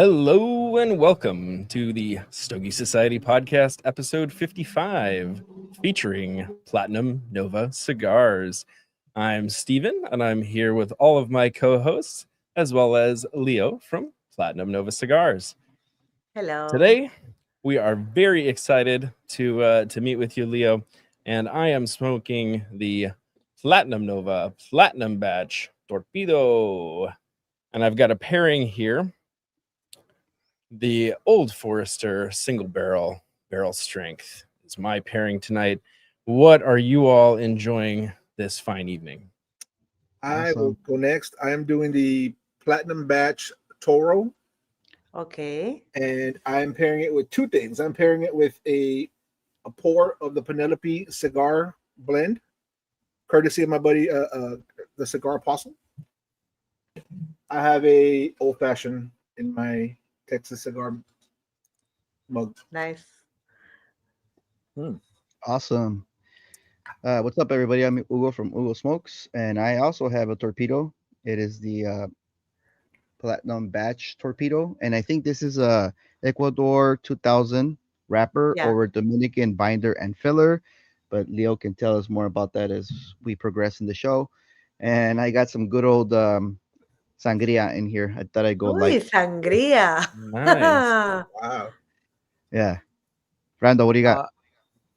Hello and welcome to the Stogey Society podcast, episode 55, featuring Platinum Nova Cigars. I'm Steven, and I'm here with all of my co-hosts, as well as Leo from Platinum Nova Cigars. Hello. Today, we are very excited to meet with you, Leo, and I am smoking the Platinum Nova Platinum Batch Torpedo, and I've got a pairing here. The Old Forester single barrel strength is my pairing tonight. What are you all enjoying this fine evening? I will go next. I am doing the Platinum Batch Toro, Okay. and I'm pairing it with two things. I'm pairing it with a pour of the Penelope Cigar blend, courtesy of my buddy, the Cigar Apostle. I have a old fashioned in my Texas cigar mug. Nice. Awesome. What's up, everybody? I'm Hugo from Hugo Smokes, and I also have a torpedo. It is the Platinum Batch Torpedo, and I think this is a Ecuador 2000 wrapper Yeah. over Dominican binder and filler, but Leo can tell us more about that as we progress in the show. And I got some good old sangria in here. I thought I'd go Uy, light. sangria. Nice. Wow. Yeah. Rando, what do you got?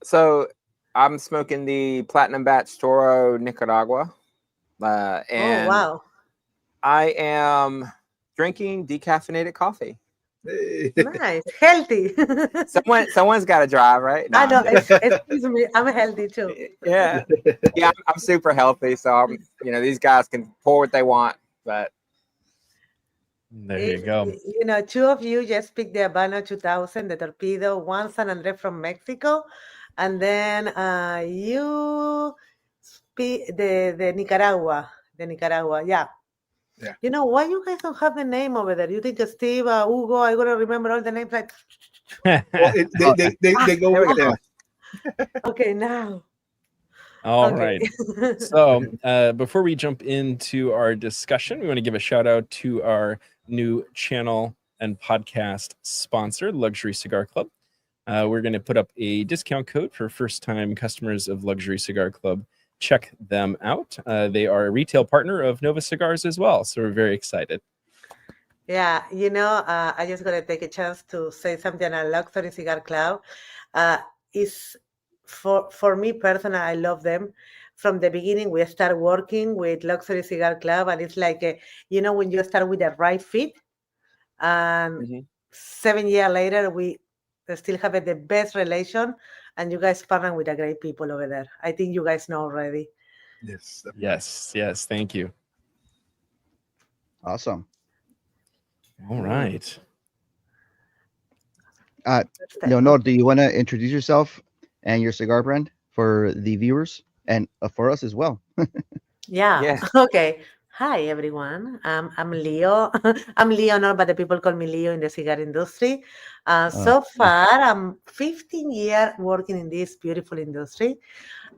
So I'm smoking the Platinum Batch Toro Nicaragua. And Oh, wow. I am drinking decaffeinated coffee. Nice. Healthy. Someone's got to drive, right? I know. I'm just- Excuse me. I'm healthy too. yeah. I'm super healthy. So these guys can pour what they want, but There you go. Two of you just picked the Habano 2000, the Torpedo, one San Andres from Mexico, and then you speak the Nicaragua. The Nicaragua, yeah. Yeah. Why you guys don't have the name over there? You think Steve, Hugo, I'm going to remember all the names like, Well, they go There we with go. that. okay, now. All Okay. right. So before we jump into our discussion, we want to give a shout out to our new channel and podcast sponsor, Luxury Cigar Club. We're going to put up a discount code for first-time customers of Luxury Cigar Club. Check them out. They are a retail partner of Nova Cigars as well, so we're very excited. Yeah, I just gotta take a chance to say something on Luxury Cigar Club. Is for me personally, I love them. From the beginning, we start working with Luxury Cigar Club, and it's like when you start with the right fit, and Mhm. 7 years later, we still have the best relation, and you guys partner with the great people over there. I think you guys know already. Yes. Yes. Thank you. Awesome. All right. Leonor, do you want to introduce yourself and your cigar brand for the viewers and for us as well? Yeah. Okay. Hi, everyone. I'm Leo. I'm Leonor, but the people call me Leo in the cigar industry. So far, I'm 15 years working in this beautiful industry.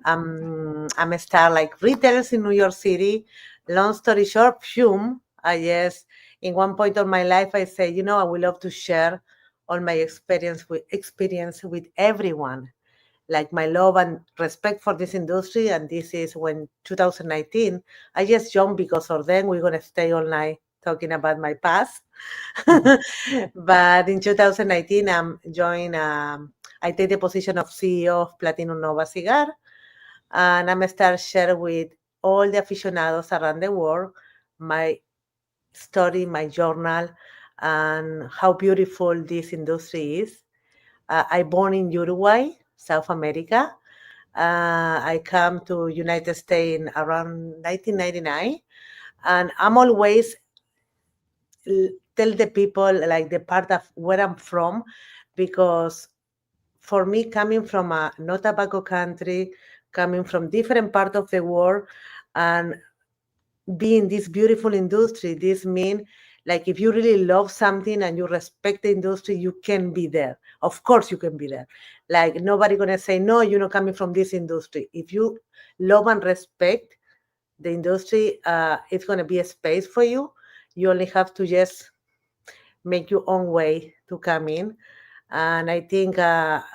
I'm a star like retailers in New York City. Long story short, in one point of my life, I say, I would love to share all my experience with everyone, like my love and respect for this industry. And this is when 2019, I just jumped because of them. We're going to stay all night talking about my past. But in 2019, I take the position of CEO of Platinum Nova Cigar. And I'm start share with all the aficionados around the world my story, my journal, and how beautiful this industry is. I born in Uruguay, South America. I come to United States in around 1999, and I'm always tell the people like the part of where I'm from, because for me, coming from a no tobacco country, coming from different part of the world, and being this beautiful industry, this means like if you really love something and you respect the industry, you can be there. Of course you can be there. Like nobody gonna say, no, you're not coming from this industry. If you love and respect the industry, it's gonna be a space for you. You only have to just make your own way to come in. And I think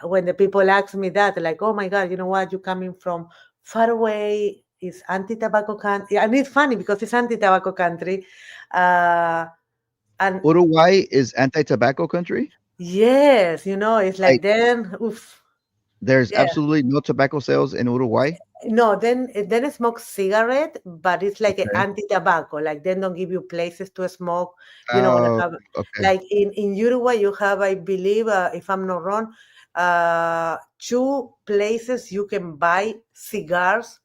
when the people ask me that, like, oh my God, you know what? You're coming from far away. It's anti-tobacco country. And it's funny because it's anti-tobacco country. And Uruguay is anti-tobacco country. yes, it's Like like then, oof, there's yeah. absolutely no tobacco sales in Uruguay. No, then I smoke cigarette, but it's like an Okay. anti-tobacco. Like they don't give you places to smoke. When I Oh, have okay. like in Uruguay, you have, I believe, if I'm not wrong, two places you can buy cigars,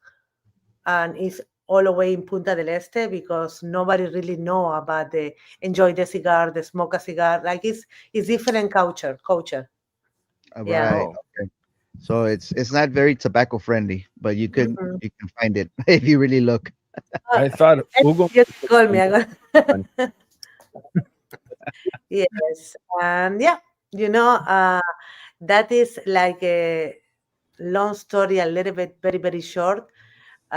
and it's all the way in Punta del Este because nobody really know about the enjoy the cigar, the smoke a cigar. Like it's different culture. All Yeah. right. Oh, Okay. So it's not very tobacco friendly, but Mm-mm. you can find it if you really look. I thought Hugo. Just call me. Yes, and yeah, that is like a long story, a little bit very, very short.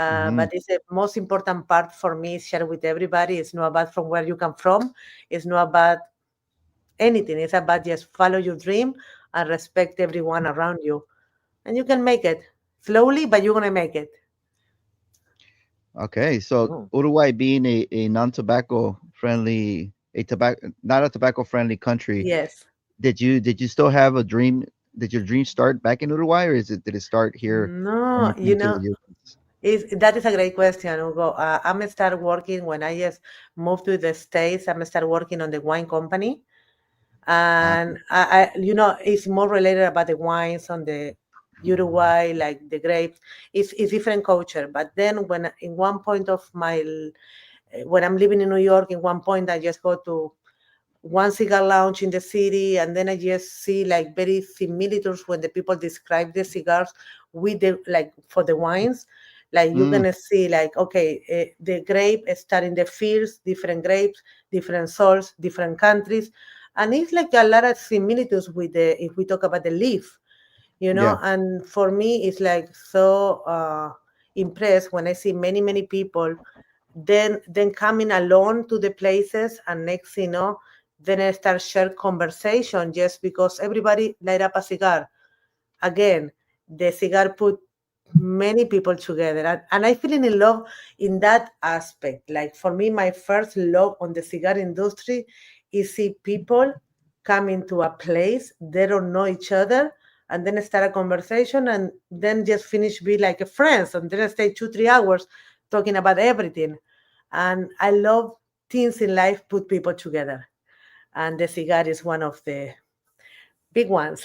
Hmm. But it's the most important part for me is share with everybody. It's not about from where you come from. It's not about anything. It's about just follow your dream and respect everyone around you. And you can make it slowly, but you're gonna make it. Okay. So oh. Uruguay being a non-tobacco friendly, not a tobacco friendly country, Yes. did you still have a dream? Did your dream start back in Uruguay, or did it start here when No, you came to the U.S.? that is a great question, Hugo. I'm start working when I just moved to the States. I'm start working on the wine company, Ah, and it's more related about the wines on the Uruguay, like the grapes. It's different culture. But then when in one point of when I'm living in New York, in one point I just go to one cigar lounge in the city, and then I just see like very similitudes when the people describe the cigars with the like for the wines. Like you're mm, gonna see like okay, the grape start in the fields, different grapes, different soils, different countries, and it's like a lot of similitudes with the if we talk about the leaf, yeah. and for me it's like so impressed when I see many people then coming alone to the places, and next then I start share conversation just because everybody light up a cigar. Again, the cigar put many people together, and I feel in love in that aspect. Like for me, my first love on the cigar industry is see people come into a place they don't know each other, and then start a conversation, and then just finish be like a friends, and then stay 2 3 hours talking about everything. And I love things in life put people together, and the cigar is one of the big ones.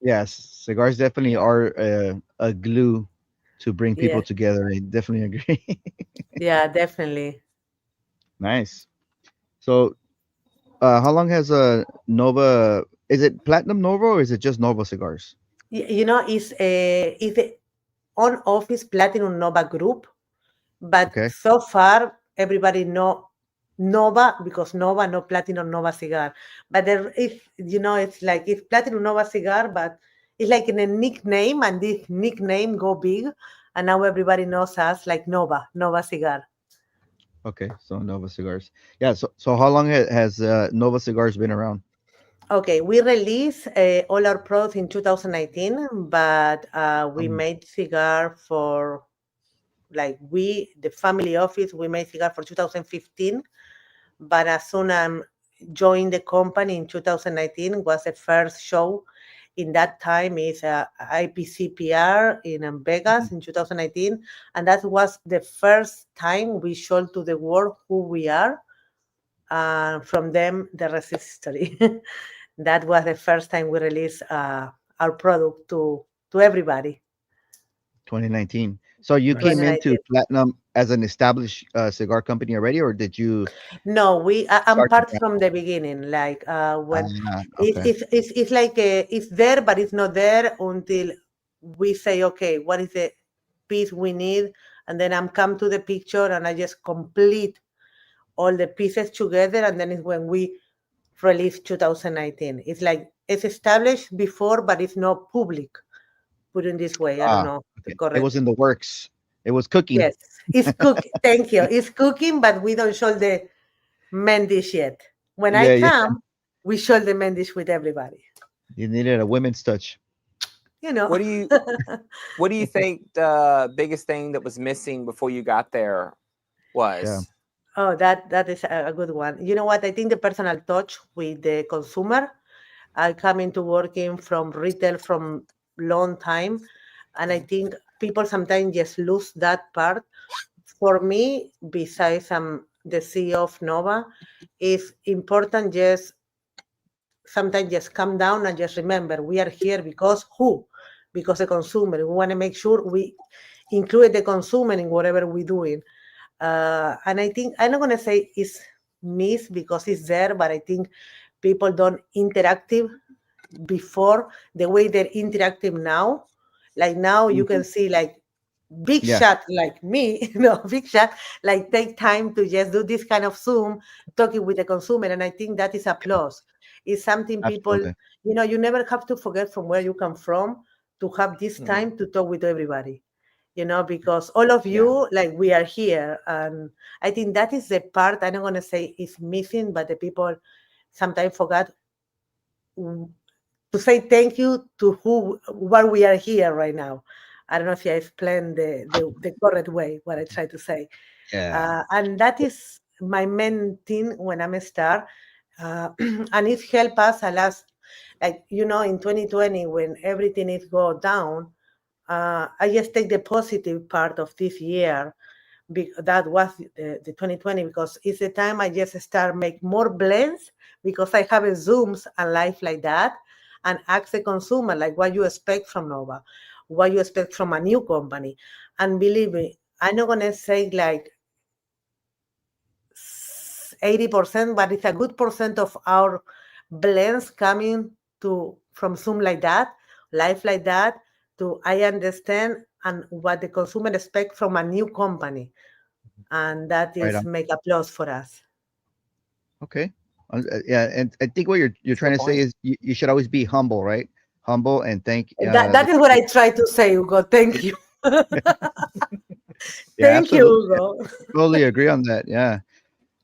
Yes, cigars definitely are a glue to bring people Yes, together. I definitely agree. yeah, definitely. Nice. So, how long has Nova? Is it Platinum Nova or is it just Nova cigars? It's the on office Platinum Nova group, but Okay. so far everybody know Nova because Nova no Platinum Nova cigar. But there is, it's like it's Platinum Nova cigar, but it's like in a nickname, and this nickname go big, and now everybody knows us like Nova cigar. Okay. So Nova cigars. Yeah. So how long has Nova cigars been around? Okay, we released all our products in 2019, but we Um, made cigar for like the family office. We made cigar for 2015, but as soon as I joined the company in 2019 was the first show. In that time is IPCPR in Vegas in 2019, and that was the first time we showed to the world who we are. From them, the rest is history. That was the first time we released our product to everybody. 2019. So you came Nice. into 2019. Platinum as an established cigar company already, or did you No, I'm start from part that? from the beginning. Like when Okay. it's like it's there, but it's not there until we say, okay, what is the piece we need, and then I'm come to the picture and I just complete all the pieces together, and then it's when we release 2019. It's like it's established before, but it's not public. Put in this way, I don't Ah, know the okay. It was correct. in the works. It was cooking. Yes, it's cooking. Thank you. It's cooking, but we don't show the main dish yet. When I Yeah, yeah. come, we share the main dish with everybody. You needed a women's touch. You know. What do you think the biggest thing that was missing before you got there was? Yeah. Oh, that is a good one. You know what? I think the personal touch with the consumer. I come into working from retail from long time, and I think people sometimes just lose that part. For me, besides the CEO of Nova, is important just sometimes just come down and just remember we are here because who? Because the consumer. We want to make sure we include the consumer in whatever we're doing. And I think I'm not gonna say it's missed because it's there, but I think people don't interactive before the way they're interactive now. Like now you can see like big Yeah. shot like me, big shot, like take time to just do this kind of Zoom, talking with the consumer. And I think that is applause. It's something people, Absolutely. you never have to forget from where you come from to have this Mhm. time to talk with everybody, because all of Yeah. you, like we are here. And I think that is the part I'm not going to say is missing, but the people sometimes forgot to say thank you to why we are here right now. I don't know if I explained the correct way what I try to say. Yeah. And that is my main thing when I'm a star. And it helped us a lot. Like, in 2020, when everything is go down, I just take the positive part of this year. That was the 2020 because it's the time I just start make more blends because I have a Zooms and life like that, and ask the consumer like what you expect from Nova, what you expect from a new company. And believe me, I'm not gonna say like 80%, but it's a good percent of our blends coming to from Zoom like that, life like that, to I understand and what the consumer expect from a new company, and that Right is on. make applause for us. Okay. Yeah, and I think what you're That's a trying good to say point. is you should always be humble, right? Humble and thank That the is what I try to say, Hugo. Thank you. yeah, Thank you, absolutely. Hugo. Totally agree on that. Yeah.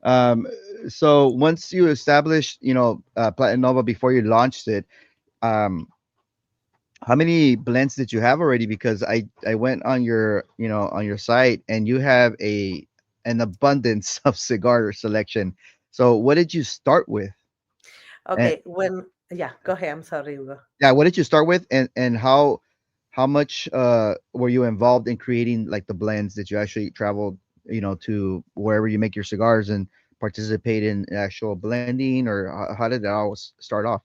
Um, so once you established, Platinum Nova before you launched it, um, how many blends did you have already? Because I went on your site and you have an abundance of cigar selection. So what did you start with? And Okay, yeah, go ahead. I'm sorry, Hugo. yeah, what did you start with, and how much were you involved in creating like the blends that you actually traveled, to wherever you make your cigars and participate in actual blending, or how did that all start off?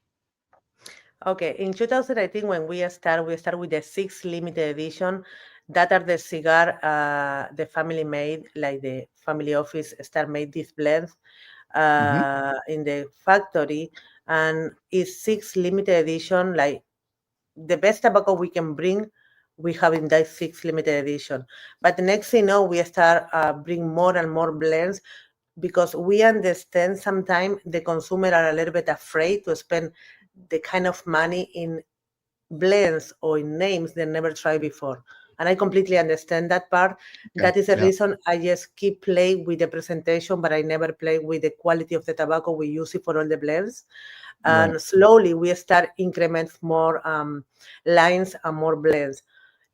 Okay, in 2018, when we start with the six limited edition. That are the cigar the family made, like the family office start made these blends Hmm. in the factory, and it's six limited edition, like the best tobacco we can bring. We have in that six limited edition. But the next thing you know, we start bring more and more blends because we understand sometimes the consumer are a little bit afraid to spend the kind of money in blends or in names they never tried before. And I completely understand that part. Okay. That is the Yeah. reason I just keep playing with the presentation, but I never play with the quality of the tobacco we use it for all the blends. Right. And slowly we start increment more lines and more blends.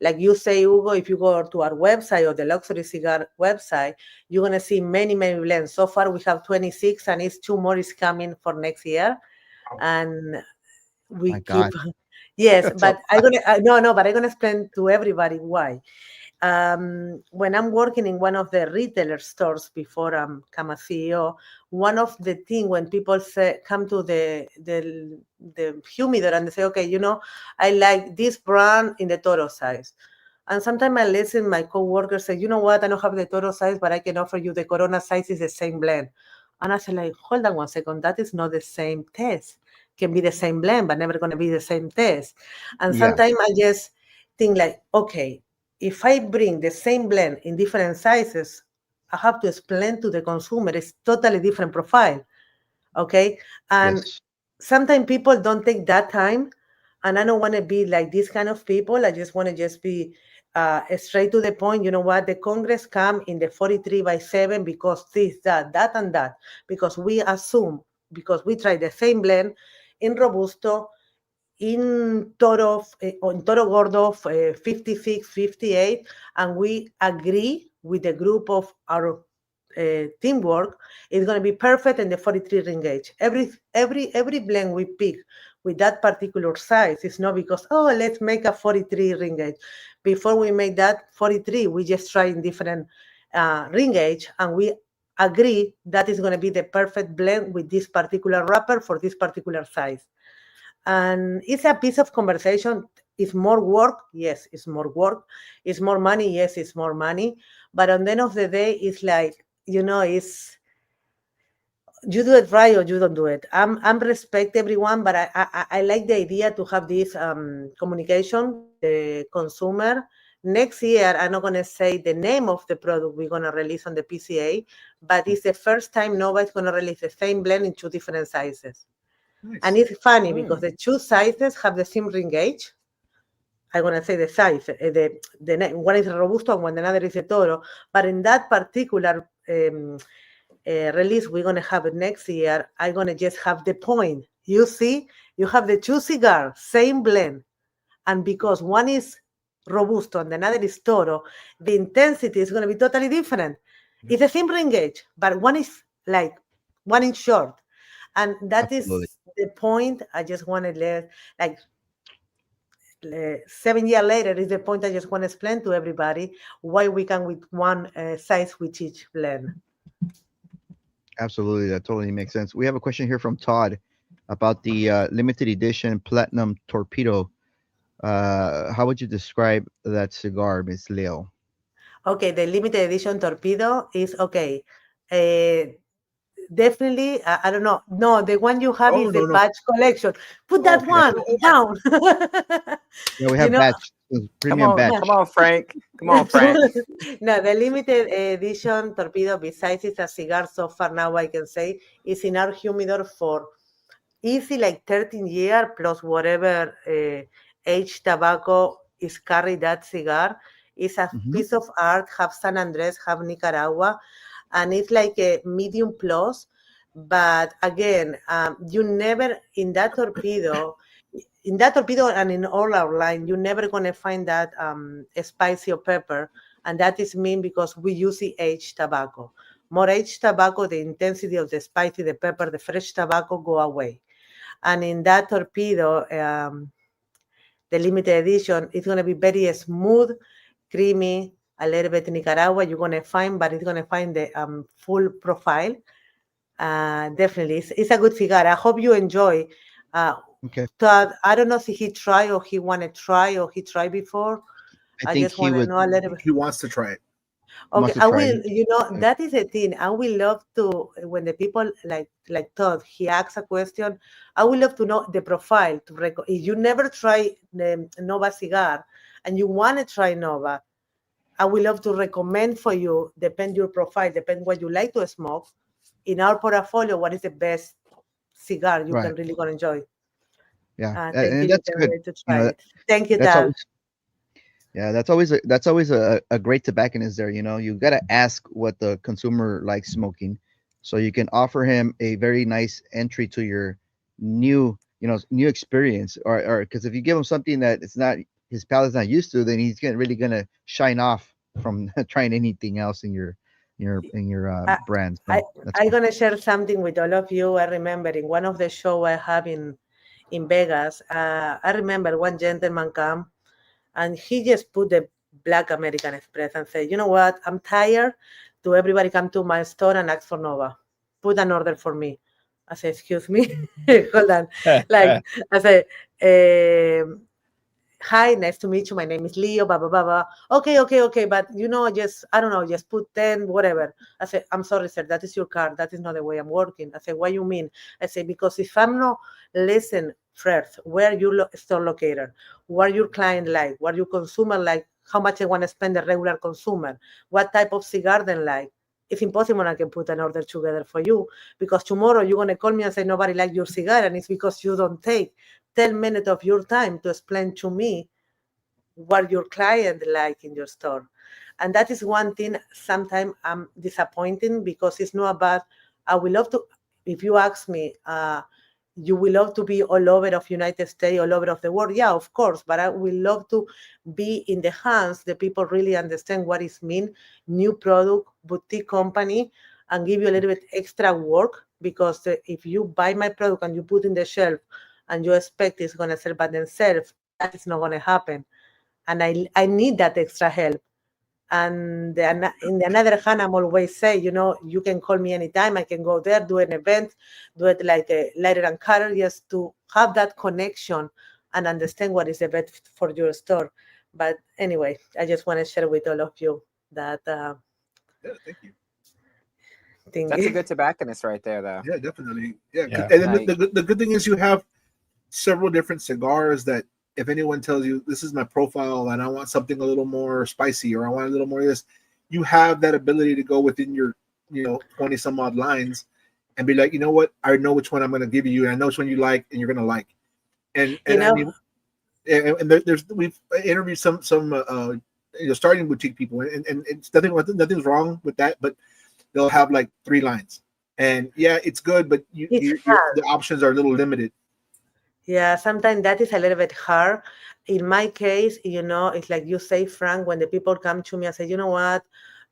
Like you say, Hugo, if you go to our website or the Luxury Cigar website, you're gonna see many, many blends. So far we have 26, and it's two more is coming for next year. And we My keep God. yes, That's all. but no, but I'm gonna explain to everybody why. When I'm working in one of the retailer stores before I'm become a CEO, one of the thing when people say come to the humidor and they say, okay, I like this brand in the Toro size. And sometimes I listen, my coworkers say, you know what, I don't have the Toro size, but I can offer you the Corona size is the same blend. And I say like, hold on one second, that is not the same test. Can be the same blend, but never gonna be the same test. And Yeah. sometimes I just think like, okay, if I bring the same blend in different sizes, I have to explain to the consumer it's totally different profile. Okay. And Yes. sometimes people don't take that time. And I don't want to be like this kind of people. I just want to just be straight to the point. You know what? The Congress come in the 43 by 7 because this, that, and that. Because we assume because we tried the same blend in Robusto, in Toro Gordo 56, 58, and we agree with the group of our teamwork, it's going to be perfect in the 43 ring gauge. Every blend we pick with that particular size is not because, oh, let's make a 43 ring gauge. Before we make that 43, we just try in different ring gauge, and we agree that is going to be the perfect blend with this particular wrapper for this particular size. And it's a piece of conversation. It's more work, yes, it's more work. It's more money, yes, it's more money. But on the end of the day, it's like, it's you do it right or you don't do it. I'm respect everyone, but I like the idea to have this communication with the consumer. Next year, I'm not going to say the name of the product we're going to release on the PCA, but it's the first time nobody's going to release the same blend in 2 different sizes. Nice. And it's funny because the 2 sizes have the same ring gauge. I'm going to say the size. One is a Robusto and one another is a Toro. But in that particular release we're going to have it next year, I'm going to just have the point. You see, you have the 2 cigars, same blend. And because one is Robusto and another is Toro, the intensity is going to be totally different. It's the same ring gauge, but one is like 1 inch short. And that Absolutely. is the point I just want to let, like, 7 years later is the point I just want to explain to everybody why we can with one size with each blend. Absolutely, that totally makes sense. We have a question here from Todd about the limited edition Platinum Torpedo. How would you describe that cigar, Miss Leo? Okay, the limited edition Torpedo is okay. Definitely, I don't know. No, the one you have is the batch collection. Put that Okay. one down. Yeah, we have batch, premium batch. Come on, Frank. Come on, Frank. No, the limited edition Torpedo, besides it's a cigar so far now, I can say, is in our humidor for easy like 13 years plus whatever aged tobacco is carried that cigar. It's a piece of art, have San Andres, have Nicaragua, and it's like a medium plus. But again, you never, in that torpedo and in all our line, you're never going to find that spicy or pepper. And that is mean because we use the aged tobacco. More aged tobacco, the intensity of the spicy, the pepper, the fresh tobacco go away. And in that torpedo, the limited edition, it's going to be very smooth, creamy, a little bit Nicaragua you're going to find, but it's going to find the full profile. Definitely, it's a good cigar. I hope you enjoy. Okay. Todd, I don't know if he tried or he want to try or he tried before. I think just want to know a little bit. He wants to try it. Okay, I will. That is the thing. I will love to when the people like Todd, he asks a question. I would love to know the profile. If you never try the Nova cigar and you want to try Nova, I would love to recommend for you. Depend your profile, depend what you like to smoke. In our portfolio, what is the best cigar you can really gonna enjoy? Yeah, thank and you. that's good. To try it. Thank you, that's Todd. always, yeah, that's always a great tobacconist there. You got to ask what the consumer likes smoking, so you can offer him a very nice entry to your new experience. Or because if you give him something that it's not his palate's not used to, then he's really gonna shine off from trying anything else in your brand. So I'm gonna share something with all of you. I remember in one of the show I have in Vegas, I remember one gentleman come and he just put the Black American Express and said, you know what, I'm tired to everybody come to my store and ask for Nova. Put an order for me. I said, excuse me, hold on. Like I said, hi, nice to meet you. My name is Leo, blah, blah, blah, blah. Okay. But, I don't know, just put 10, whatever. I said, I'm sorry, sir, that is your card. That is not the way I'm working. I said, what you mean? I said, because if I'm not listen first, where your store located, what your client like, what your consumer like, how much I want to spend the regular consumer, what type of cigar they like. It's impossible I can put an order together for you because tomorrow you're going to call me and say nobody likes your cigar, and it's because you don't take 10 minutes of your time to explain to me what your client like in your store. And that is one thing sometimes I'm disappointed because it's not about, I would love to, if you ask me, you will love to be all over of United States, all over of the world. Yeah, of course, but I will love to be in the hands the people really understand what it mean, new product, boutique company, and give you a little bit extra work, because if you buy my product and you put in the shelf and you expect it's going to sell by themselves, that is not going to happen. And I need that extra help. And in the another hand, I'm always say, you can call me anytime. I can go there, do an event, do it like a lighter and color, just to have that connection and understand what is the best for your store. But anyway, I just want to share with all of you that Yeah, thank you. thing. That's a good tobacconist right there, though. Yeah, definitely. Yeah, Yeah. and then Like- the good thing is you have several different cigars that if anyone tells you this is my profile and I want something a little more spicy or I want a little more of this, you have that ability to go within your 20 some odd lines and be like, you know what, I know which one I'm going to give you and I know which one you like and you're going to like. And I mean, and we've interviewed some starting boutique people and it's nothing's wrong with that, but they'll have like 3 lines and yeah, it's good, but the options are a little limited. Yeah, sometimes that is a little bit hard. In my case, it's like you say, Frank, when the people come to me and say, you know what,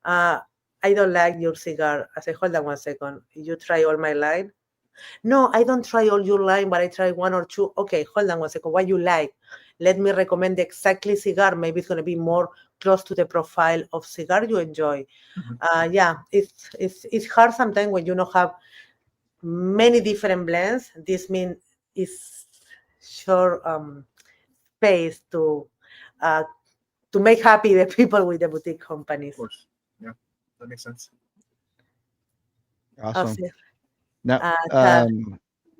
I don't like your cigar. I say, hold on 1 second. You try all my line? No, I don't try all your line, but I try 1 or 2. Okay, hold on 1 second. What you like? Let me recommend the exactly cigar. Maybe it's going to be more close to the profile of cigar you enjoy. Mhm. Yeah, it's hard sometimes when you don't have many different blends. This means it's short space to make happy the people with the boutique companies. Of course. Yeah, that makes sense. Awesome. Yes. Now, Tad,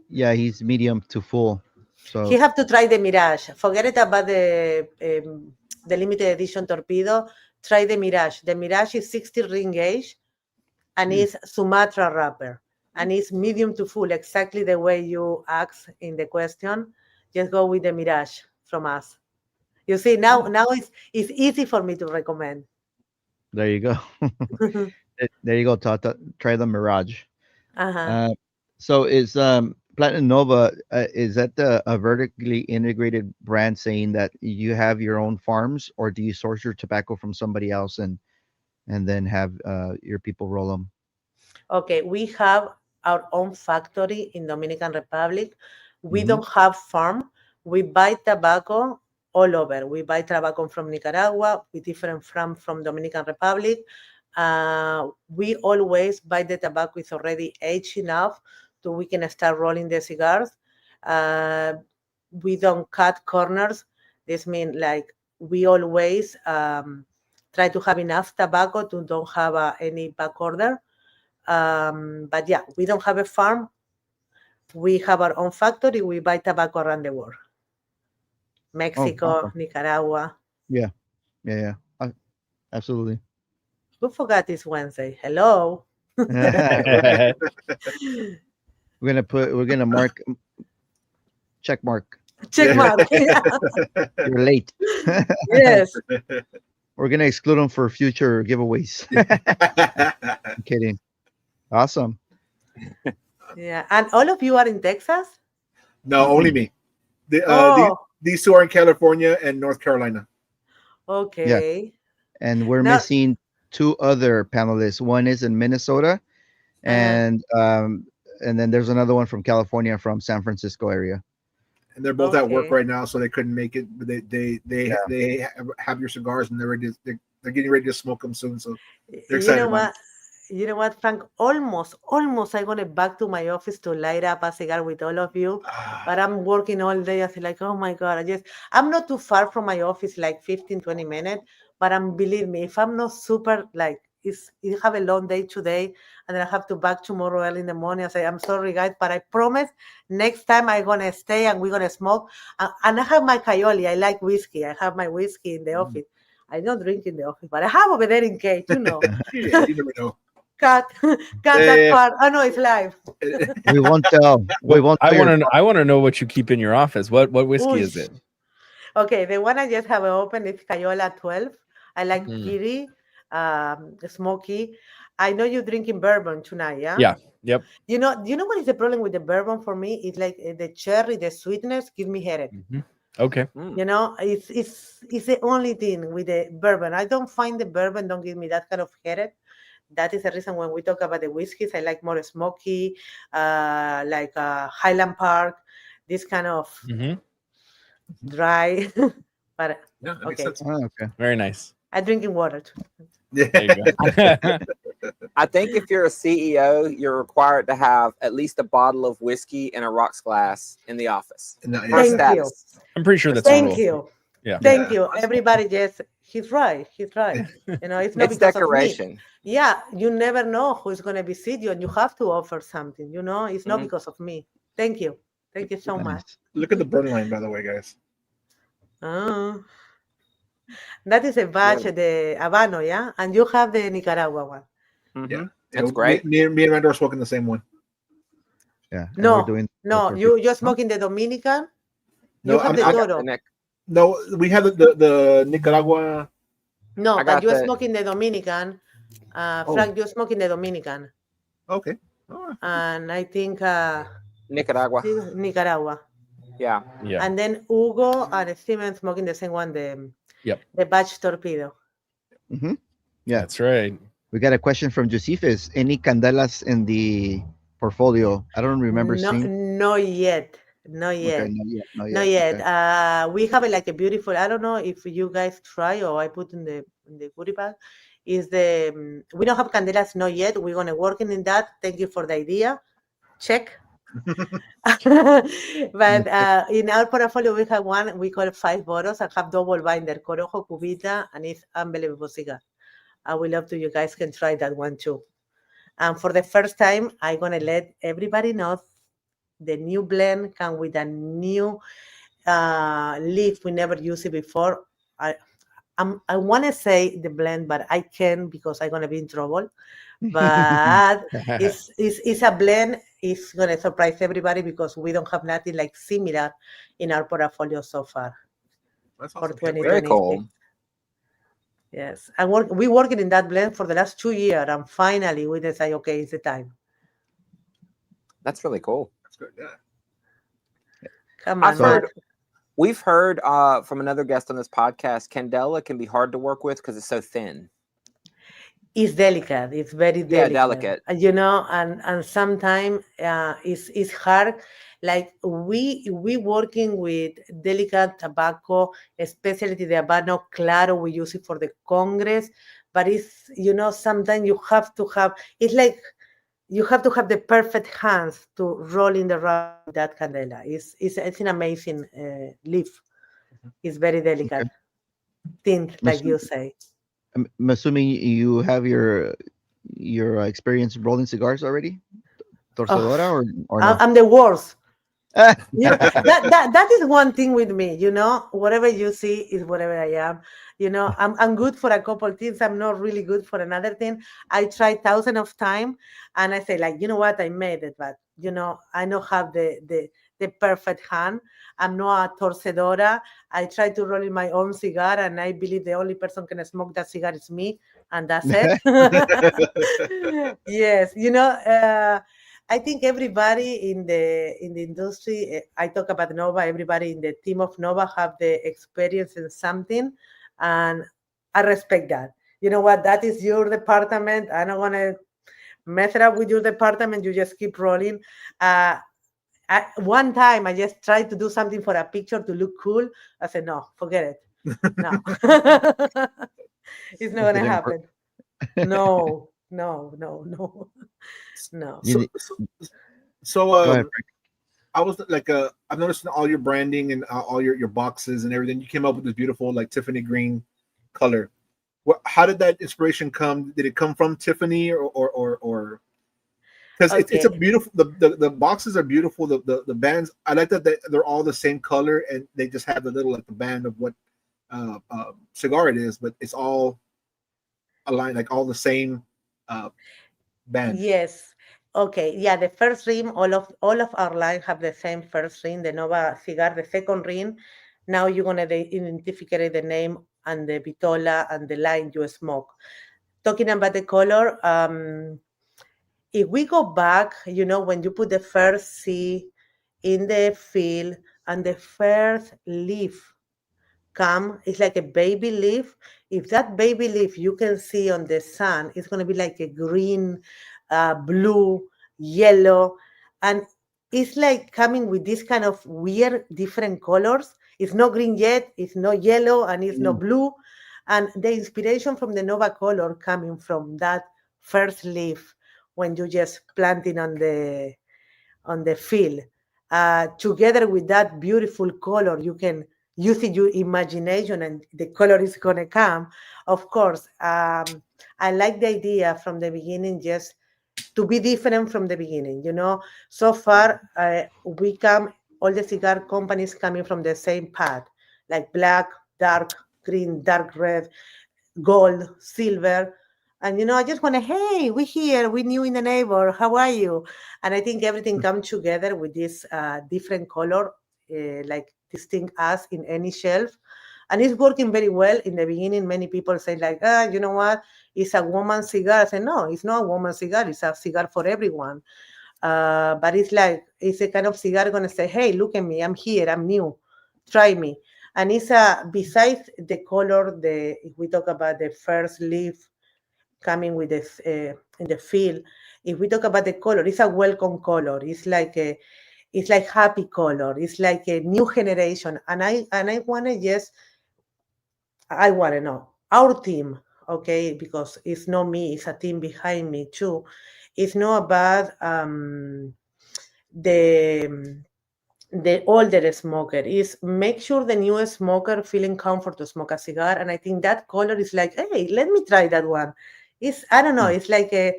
yeah, he's medium to full. So he have to try the Mirage. Forget it about the limited edition Torpedo. Try the Mirage. The Mirage is 60 ring gauge and it's Sumatra wrapper. And it's medium to full, exactly the way you asked in the question. Just go with the Mirage from us. You see, now it's easy for me to recommend. there you go. There you go, Tata. Try the Mirage. Uh-huh. So is Platinum Nova is that a vertically integrated brand saying that you have your own farms, or do you source your tobacco from somebody else and then have your people roll them? Okay, we have our own factory in Dominican Republic. We Mhm. don't have farm. We buy tobacco all over. We buy tobacco from Nicaragua, with different from Dominican Republic. We always buy the tobacco is already aged enough so we can start rolling the cigars. We don't cut corners. This means like we always try to have enough tobacco to don't have any back order. But yeah, we don't have a farm. We have our own factory. We buy tobacco around the world. Mexico, awesome. Nicaragua. Yeah. Absolutely. Who forgot this Wednesday? Hello. We're gonna mark check mark. Check mark. Yeah. You're late. Yes. We're gonna exclude them for future giveaways. I'm kidding. Awesome. Yeah. And all of you are in Texas? No, only me. Oh, These 2 are in California and North Carolina. okay. And we're Now- missing 2 other panelists. One is in Minnesota, and then there's another one from California, from San Francisco area. And they're both at work Okay. right now, so they couldn't make it. But they have your cigars and they're getting ready to smoke them soon. So they're You excited know about what? You know what, Frank? Almost I'm gonna back to my office to light up a cigar with all of you. But I'm working all day. I feel like, oh my God, I'm not too far from my office, like 15, 20 minutes. But believe me, if I'm not super like, you have a long day today and then I have to back tomorrow early in the morning. I say, I'm sorry guys, but I promise next time I'm gonna stay and we're gonna smoke. And I have my Caioli. I like whiskey. I have my whiskey in the office. I don't drink in the office, but I have over there in case, Yeah, you never know. Cut that part. Oh no, it's live. We won't tell. We won't. I tell your- want to know what you keep in your office. What whiskey is Oosh. it? Okay, the one I just have open is Cayola 12. I like Mm. peaty, smoky. I know you're drinking bourbon tonight, yeah? Yeah. Yep. You know what is the problem with the bourbon for me? It's like the cherry, the sweetness give me headache. Mhm. Okay. Mm. You know, it's the only thing with the bourbon. I don't find the bourbon don't give me that kind of headache. That is the reason when we talk about the whiskeys, I like more smoky, like Highland Park, this kind of Mhm. dry. But Yeah, that makes okay, sense. Oh, okay. Very nice. I'm drinking water too. There Yeah. you go. I think if you're a CEO, you're required to have at least a bottle of whiskey in a rocks glass in the office No, for yeah. Thank you. status. I'm pretty sure that's a Thank rule. you. Yeah. Thank Yeah. you. Everybody, yes, he's right. He's right. You know, it's not It's because of me. decoration. Yeah, you never know who's going to visit you and you have to offer something, you know, it's not Mhm. because of me. Thank you. Thank you so much. Nice. Look at the burn line, by the way, guys. Oh. That is a batch of the Habano, yeah? And you have the Nicaragua one. Mhm. Yeah. That's me, great. Me and Randall are smoking the same one. Yeah. And we're No, doing no, you're smoking the Dominican. No, You have the I got Toro. the Nick. No, we have the Nicaragua. No, I but got you're the- smoking the Dominican. Frank, you're smoking the Dominican. Okay. All right. And I think Nicaragua. Nicaragua. Yeah. Yeah. And then Hugo and Steven smoking the same one, the batch torpedo. Hmm. Yeah. That's right. We got a question from Josephus. Any candelas in the portfolio? I don't remember No, seeing. not yet. Not Okay, yet. not yet. Not yet. Not yet. Okay. We have like a beautiful. I don't know if you guys try or I put in the goodie bag. Is the we don't have candelas not yet. We're gonna working in that. Thank you for the idea. Check. But in our portfolio we have one we call 5 bottles and have double binder, Corojo, Cubita, and it's unbelievable cigar. I would love to you guys can try that one too. And for the first time, I'm gonna let everybody know the new blend come with a new leaf. We never used it before. I want to say the blend, but I can't because I'm gonna be in trouble. But it's a blend. It's gonna surprise everybody because we don't have nothing like similar in our portfolio so far That's for awesome. 2026. Very cool. Yes, we working in that blend for the last 2 years, and finally we decide, okay, it's the time. That's really cool. That's good. Yeah. Come I've on, heard man. we've heard from another guest on this podcast, Candela can be hard to work with because it's so thin. It's delicate. It's very Yeah, delicate. delicate. You know, and sometimes it's hard. Like we working with delicate tobacco, especially the Habano Claro. We use it for the Congress, but it's sometimes you have to have. It's like you have to have the perfect hands to roll in the round with that candela. It's an amazing leaf. It's very delicate, thin, like you say. I'm assuming you have your experience rolling cigars already, torcedora, or no? I'm the worst. That is one thing with me, whatever you see is whatever I am. I'm good for a couple things. I'm not really good for another thing. I try thousands of times and I say like, you know what, I made it, but I don't have the perfect hand. I'm not a torcedora. I try to roll in my own cigar and I believe the only person can smoke that cigar is me, and that's it. Yes, I think everybody in the industry, I talk about Nova, everybody in the team of Nova have the experience in something, and I respect that. You know what? That is your department. I don't want to mess it up with your department. You just keep rolling. One time, I just tried to do something for a picture to look cool. I said, no, forget it. No. It's not going to Didn't work. happen. No. No. You- So Go ahead, I was like, I've noticed in all your branding and all your boxes and everything, you came up with this beautiful like Tiffany green color. How did that inspiration come? Did it come from Tiffany or? Because it's a Okay. beautiful. The boxes are beautiful. The bands, I like that they're all the same color and they just have the little like the band of what cigar it is, but it's all aligned, like all the same band. Yes. Okay. Yeah. The first ring, all of our line have the same first ring. The Nova cigar, the second ring. Now you're gonna identify the name and the vitola and the line you smoke. talking about the color, if we go back, when you put the first seed in the field and the first leaf it's like a baby leaf. If that baby leaf you can see on the sun, it's going to be like a green, blue, yellow, and it's like coming with this kind of weird different colors. It's not green yet, it's not yellow, and it's not blue. And the inspiration from the Nova color coming from that first leaf when you just planting on the field, together with that beautiful color, you can use your imagination and the color is going to come. Of course, I like the idea from the beginning, just to be different from the beginning. So far, all the cigar companies coming from the same path, like black, dark green, dark red, gold, silver. And, I just want to, hey, we're here, we're new in the neighbor, how are you? And I think everything comes together with this different color, like distinct us in any shelf. And it's working very well. In the beginning, many people say like, you know what? It's a woman's cigar. I say, no, it's not a woman's cigar. It's a cigar for everyone. But it's a kind of cigar going to say, hey, look at me. I'm here. I'm new. Try me. And it's besides the color, if we talk about the first leaf coming with this in the field, if we talk about the color, it's a welcome color. It's like happy color. It's like a new generation. And I want to know our team, okay, because it's not me, it's a team behind me too. It's not about the older smoker. Is make sure the new smoker feeling comfort to smoke a cigar. And I think that color is like, hey, let me try that one. I don't know, it's like I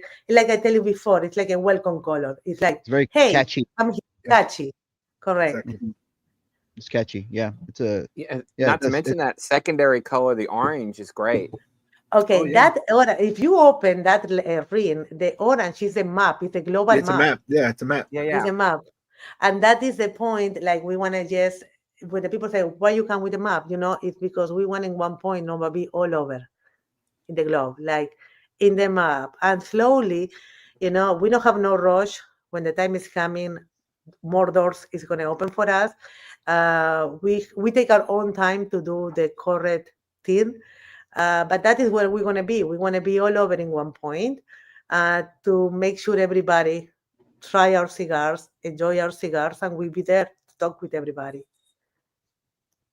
tell you before, it's like a welcome color. It's like, It's very hey, catchy. I'm here. Catchy. Correct. Exactly. It's catchy. Yeah. It's a Not to mention that secondary color, the orange is great. Okay, Oh, yeah. that orange, if you open that ring, the orange is a map. It's a global It's a map. Yeah, it's a map. It's a map. And that is the point. Like, we want to just, when the people say, why you come with the map? It's because we want in one point, Nova be all over in the globe, like in the map. And slowly, we don't have no rush. When the time is coming, more doors is going to open for us. We take our own time to do the correct thing. But that is where we're going to be. We want to be all over in one point, to make sure everybody try our cigars, enjoy our cigars, and we'll be there to talk with everybody.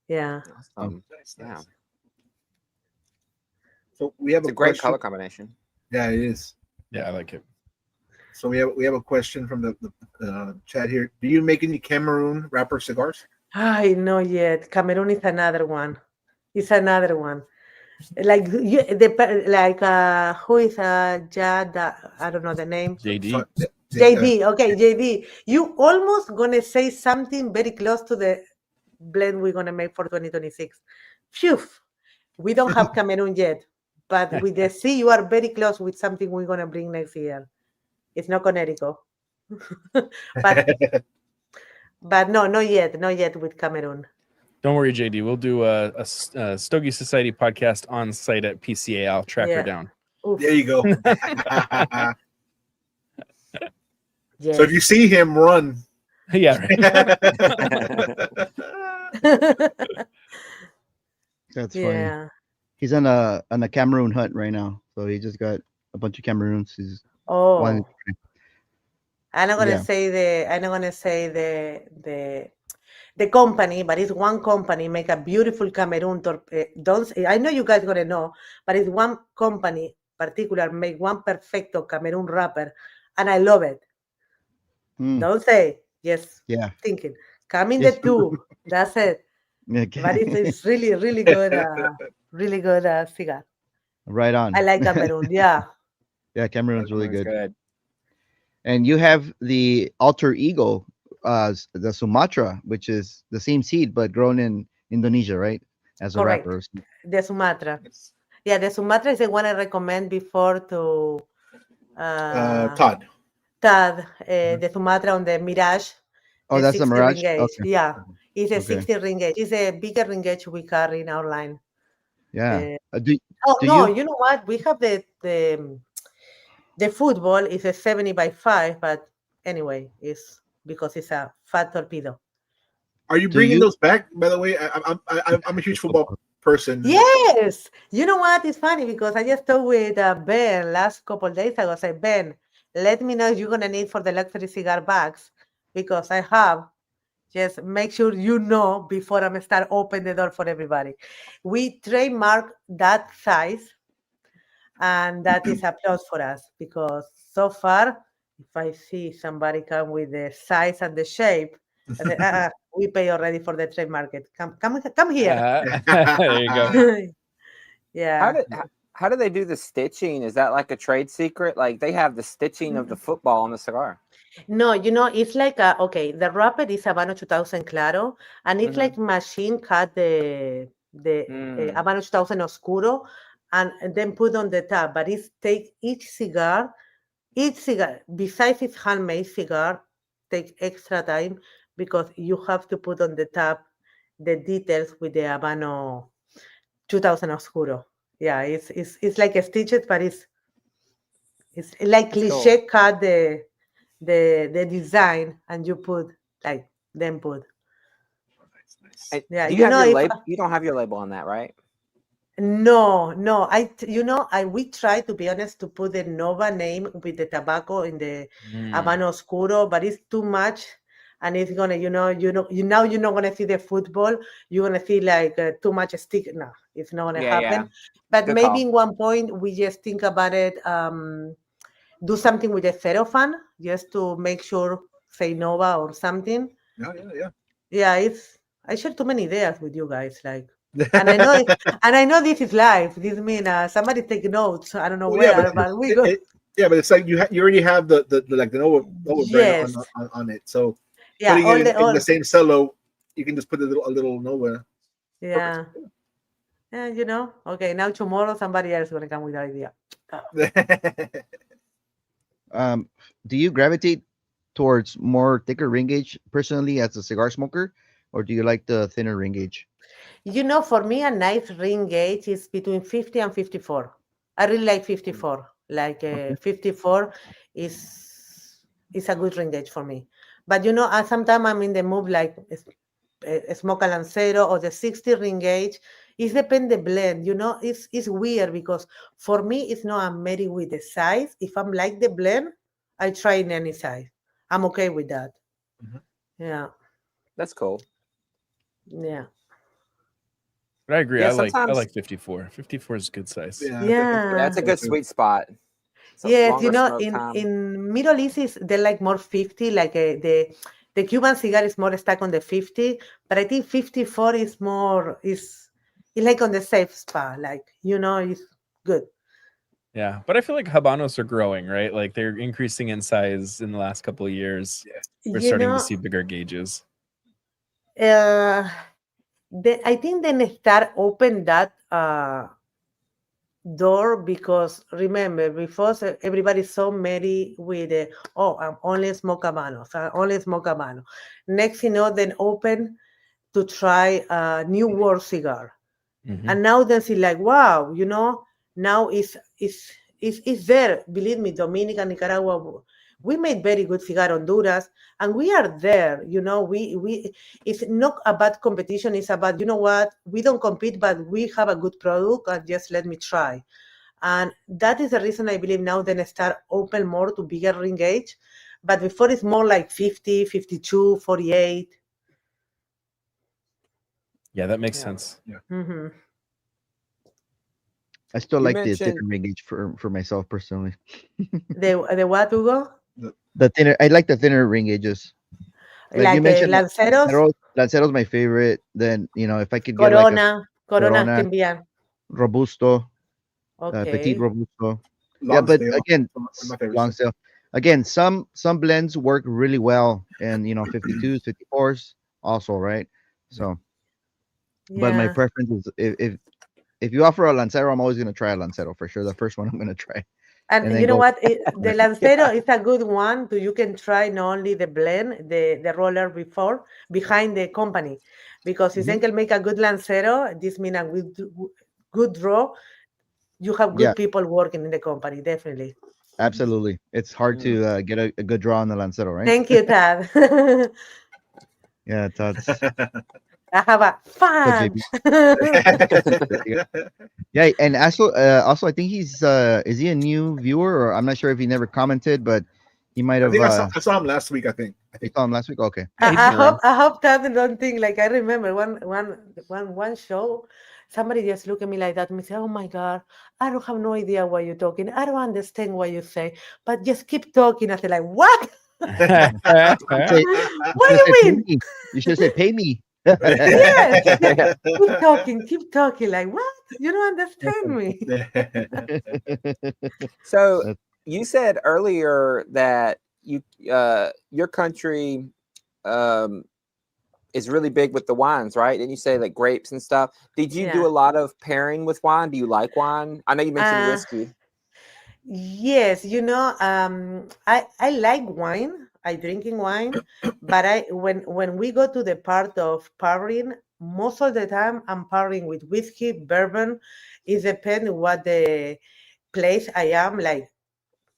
Yeah. Awesome. Nice. Yeah. So we have It's a a great question. color combination. Yeah, it is. Yeah, I like it. So we have a question from the chat here. Do you make any Cameroon wrapper cigars? I know yet. Cameroon is another one. It's another one. Like who is Jad? I don't know the name. JD. JD. Okay, JD. You almost gonna say something very close to the blend we're gonna make for 2026. Phew. We don't have Cameroon yet, but with the C, you are very close with something we're gonna bring next year. It's not Connecticut, but no, not yet with Cameroon. Don't worry, JD. We'll do a Stogey Society podcast on site at PCA. I'll track her down. Oof. There you go. Yes. So if you see him, run. Yeah. Right. That's Yeah. funny. He's on a Cameroon hunt right now, so he just got a bunch of Cameroons. He's Oh, I'm not gonna Yeah. say the company, but it's one company make a beautiful Cameroon. I know you guys gonna know, but it's one company particular make one perfecto Cameroon wrapper, and I love it. Don't say yes. Yeah. Thinking coming the two. That's it. Okay. But it's really, really good. Really good cigar. Right on. I like Cameroon. Yeah. Yeah, Cameroon's really That's good. And you have the alter ego, the Sumatra, which is the same seed but grown in Indonesia, right? As a Correct. wrapper. The Sumatra. Yeah, the Sumatra is the one I recommend before to Todd. The Sumatra on the Mirage. Oh, that's the 60 Mirage? ring gauge. Okay. Yeah, it's a Okay. 60 ring gauge. It's a bigger ring gauge we carry in our line. Yeah. Oh Do no, you you know what? We have the football is a 70 by 5, but anyway, it's because it's a fat torpedo. Are you do bringing you those back? By the way, I'm a huge football person. Yes. You know what? It's funny because I just talked with Ben last couple of days ago. I said, Ben, let me know if you're going to need for the luxury cigar bags because I have. Just make sure you know before I'm start open the door for everybody. We trademark that size, and that is a plus for us because so far, if I see somebody come with the size and the shape, I say, we pay already for the trade market. Come here. There you go. Yeah. How do they do the stitching? Is that like a trade secret? Like they have the stitching of the football on the cigar. No, it's like okay, the wrapper is Habano 2000 Claro, and it's like machine cut the Habano 2000 Oscuro, and then put on the top. But it's take each cigar, besides its handmade cigar, take extra time because you have to put on the top the details with the Habano 2000 Oscuro. Yeah, it's like a stitches, but it's like That's cool. cliche cut the design, and you put like then put. And Yeah, do you have your if label? You don't have your label on that, right? no, we try, to be honest, to put the Nova name with the tobacco in the Habano Oscuro, but it's too much, and it's gonna, now you're not gonna see the football. You're gonna see like too much stick. No, it's not gonna happen. But Good maybe call. in one point we just think about it. Do something with the Ferofan just to make sure, say Nova or something. Yeah, I share too many ideas with you guys, like, and I know this is live. This means somebody take notes. I don't know where, but we go. But it's like you already have the like the Nova Yes. brand on it. So Yeah, putting all it in all the same cello, you can just put a little Nova. yeah. Yeah, okay, now tomorrow somebody else is gonna come with an idea. do you gravitate towards more thicker ring gauge personally as a cigar smoker, or do you like the thinner ring gauge? For me, a nice ring gauge is between 50 and 54. I really like 54. Like 54 is a good ring gauge for me. But sometimes I'm in the mood like smoke a Lancero or the 60 ring gauge. It depends the blend. It's weird because for me it's not I'm married with the size. If I'm like the blend, I try in any size. I'm okay with that. Yeah. That's cool. Yeah. But I agree. Yeah, I like 54. 54 is a good size. Yeah. It's a good sweet spot. Yes, in Middle East they're like more 50, like the Cuban cigar is more stuck on the 50, but I think 54 is more is like on the safe spot, like it's good. Yeah, but I feel like Habanos are growing, right? Like they're increasing in size in the last couple of years. We're starting to see bigger gauges. I think they start open that door because remember before everybody's so merry with I'm only smoke Habanos, I only smoke Habano. Next then open to try a new world cigar. And now they see like, wow, now it's there. Believe me, Dominica, Nicaragua, we made very good cigar. Honduras, and we are there. We it's not about competition. It's about, what, we don't compete, but we have a good product, and just let me try. And that is the reason I believe now then start open more to bigger ring gauge. But before it's more like 50, 52, 48. Yeah, that makes sense. Yeah. Mm-hmm. I still like the thinner ring gauge for myself personally. The what, Hugo? The thinner, I like the thinner ring gauges. Like you mentioned, Lanceros. Lancero's my favorite. Then if I could get Corona Corona, Timbian. Robusto, Okay. Petit Robusto. Long but stale. again, My favorite long stale. Again, some blends work really well, and 52s, 54s also, right? So, but my preference is if you offer a Lancero, I'm always gonna try a Lancero for sure. The first one I'm gonna try. And you know what? The Lancero is a good one. You can try not only the blend, the roller behind the company. Because if they can make a good Lancero, this means a good draw. you have Yeah. good people working in the company, definitely. Absolutely. It's hard to get a good draw on the Lancero, right? Thank you, Tad. Yeah, Todd's. I have a Todd fan. JB. Yeah, and also I think he's is he a new viewer, or I'm not sure if he never commented, but he might I have think I saw him last week. I think. you saw him last week. Okay. Yeah, he's I been around. hope Tad don't think like I remember one show. Somebody just looked at me like that and me say, "Oh my God, I don't have no idea what you're talking. I don't understand what you say, but just keep talking." I said, like, what? Say, What do should you say pay mean? me. You should say pay me. Yes, yes. Keep talking. Like, what? You don't understand me. So That's- you said earlier that your country is really big with the wines, right? Didn't you say like grapes and stuff? Did you do Yeah. a lot of pairing with wine? Do you like wine? I know you mentioned Uh, whiskey. Yes, I like wine. I drinking wine, but when we go to the part of pairing, most of the time I'm pairing with whiskey, bourbon. It depends what the place I am, like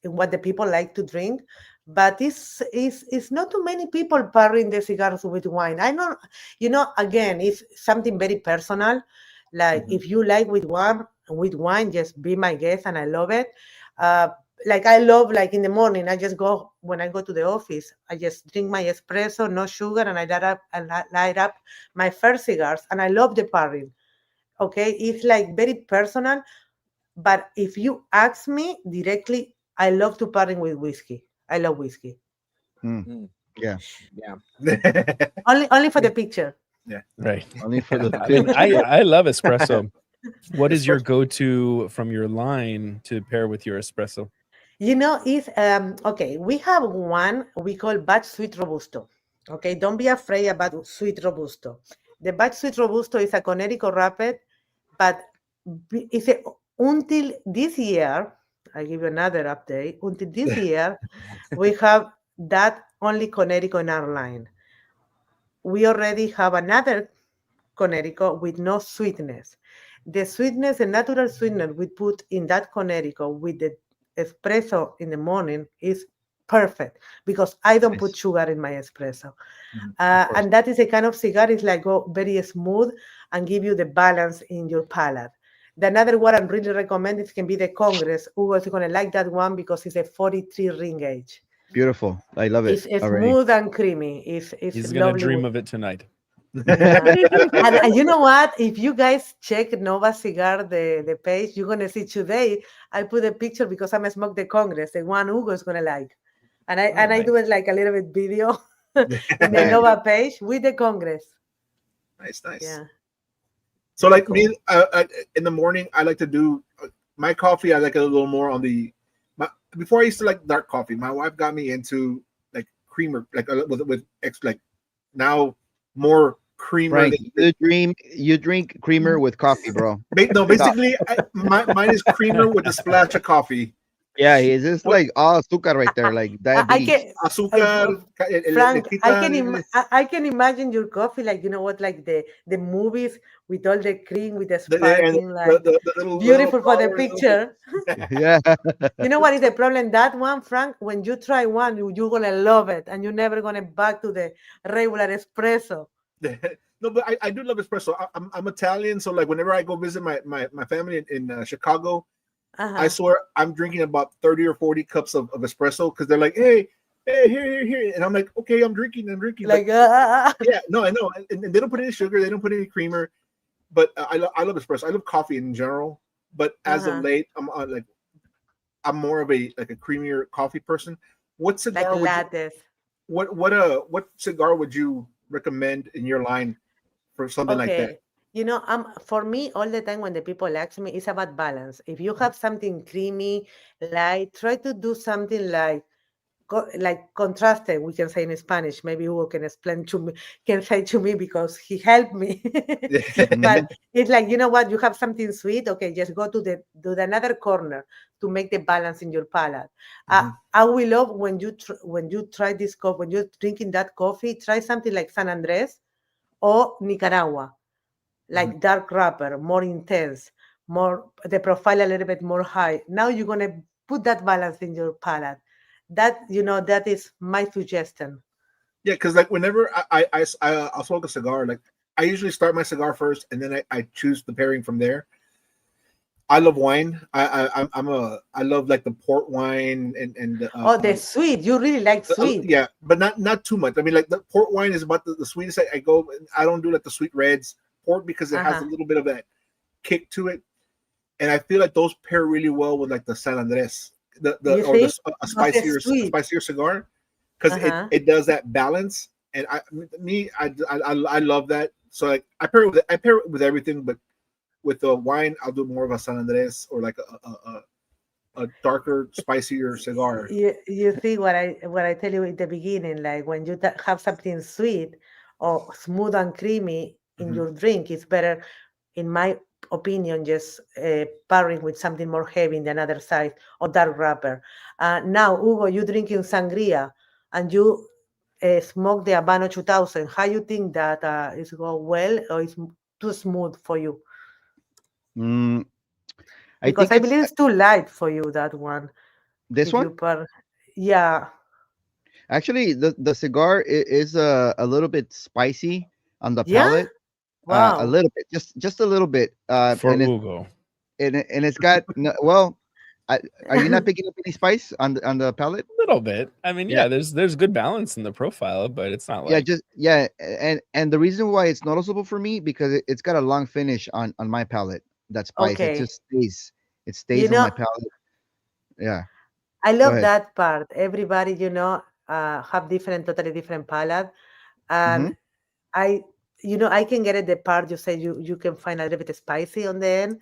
what the people like to drink. But it's not too many people pairing the cigars with wine. I know, again, it's something very personal. Like Mhm. if you like with wine, just be my guest, and I love it. Uh, like I love, like in the morning, I just go when I go to the office. I just drink my espresso, no sugar, and I light up my first cigars, and I love the pairing. Okay, it's like very personal. But if you ask me directly, I love to pairing with whiskey. I love whiskey. Mm. Yeah. Yeah. Only for the picture. Right. Only for the I mean, I love espresso. What is your Espresso. go-to from your line to pair with your espresso? It's okay. We have one we call batch sweet robusto. Okay, don't be afraid about sweet robusto. The batch sweet robusto is a Connecticut rapid, but it's until this year. I give you another update. Until this year, we have that only Connecticut in our line. We already have another Connecticut with no sweetness. The sweetness, the natural sweetness we put in that Connecticut with the espresso in the morning is perfect because I don't put Nice. sugar in my espresso. Mhm, course. And that is a kind of cigar is like go very smooth and give you the balance in your palate. The another one I'm really recommending can be the Congress. Hugo is going to like that one because it's a 43 ring age. Beautiful. I love it It's already. smooth and creamy. It's He's gonna lovely. dream of it tonight. Yeah. And you know what? If you guys check Nova Cigar, the page, you're gonna see today. I put a picture because I'm smoke the Congress, the one Hugo is gonna like, and I do it like a little bit video in the Nice. Nova page with the Congress. Nice. Yeah. So like Cool. me, in the morning, I like to do my coffee. I like it a little more on the. Before I used to like dark coffee. My wife got me into like creamer, like with like now more creamer. Frank, you drink creamer with coffee, bro. No, Stop. basically, mine is creamer with a splash of coffee. Yeah, it's just What like all azúcar right there, like I diabetes. can, azúcar? Frank, Le I can imagine your coffee like you know what, like the movies with all the cream with the and sparkling, like the little beautiful for the flowers. picture. Yeah. You know what is the problem? That one, Frank, when you try one, you're gonna love it, and you're never gonna back to the regular espresso. No, but I do love espresso. I'm Italian, so like whenever I go visit my family in Chicago, I Uh-huh. swear I'm drinking about 30 or 40 cups of espresso because they're like, hey, here, and I'm like, okay, I'm drinking. Like, Yeah, no, I know, and they don't put any sugar, they don't put any creamer, but I love espresso. I love coffee in general, but as of Uh-huh. late, I'm more of a creamier coffee person. What like cigar would you lattes. what cigar would you recommend in your line for something like that? Okay. For me, all the time when the people ask me, it's about balance. If you have something creamy, light, try to do something like contrasted, we can say in Spanish. Maybe Hugo can explain to me, can say to me because he helped me. But it's like, you know what, you have something sweet. Okay, just go to the another corner to make the balance in your palate. Mhm. I will love when you try this cup, when you're drinking that coffee, try something like San Andres or Nicaragua, like dark wrapper, more intense, the profile a little bit more high. Now you're gonna put that balance in your palate. That that is my suggestion. Yeah, because like whenever I'll smoke a cigar, like I usually start my cigar first, and then I choose the pairing from there. I love wine. I love like the port wine and The sweet. You really like sweet. yeah, but not too much. I mean, like the port wine is about the sweetest. I go. I don't do like the sweet reds. Port because it has a little bit of that kick to it, and I feel like those pair really well with like the San Andres, a spicier cigar, because it does that balance. And I love that. So like I pair it with everything, but with the wine I'll do more of a San Andres or like a darker, spicier cigar. You see what I tell you at the beginning, like when you have something sweet or smooth and creamy in your drink, it's better, in my opinion, just pairing with something more heavy in the other side or dark wrapper. Now, Hugo, you drinking sangria and you smoke the Habano 2000. How you think that is go well or is too smooth for you? Because I believe it's too light for you, that one. This one? Yeah. Actually, the cigar is a little bit spicy on the palate. Wow. A little bit, just a little bit. For Hugo. And it's got well. Are you not picking up any spice on the palate? A little bit. I mean, yeah, there's good balance in the profile, but it's not like and the reason why it's noticeable for me because it's got a long finish on my palate. That spice, it just stays on my palate. Yeah, I love that part. Everybody, have totally different palate, and I can get it. The part you say you can find a little bit spicy on the end.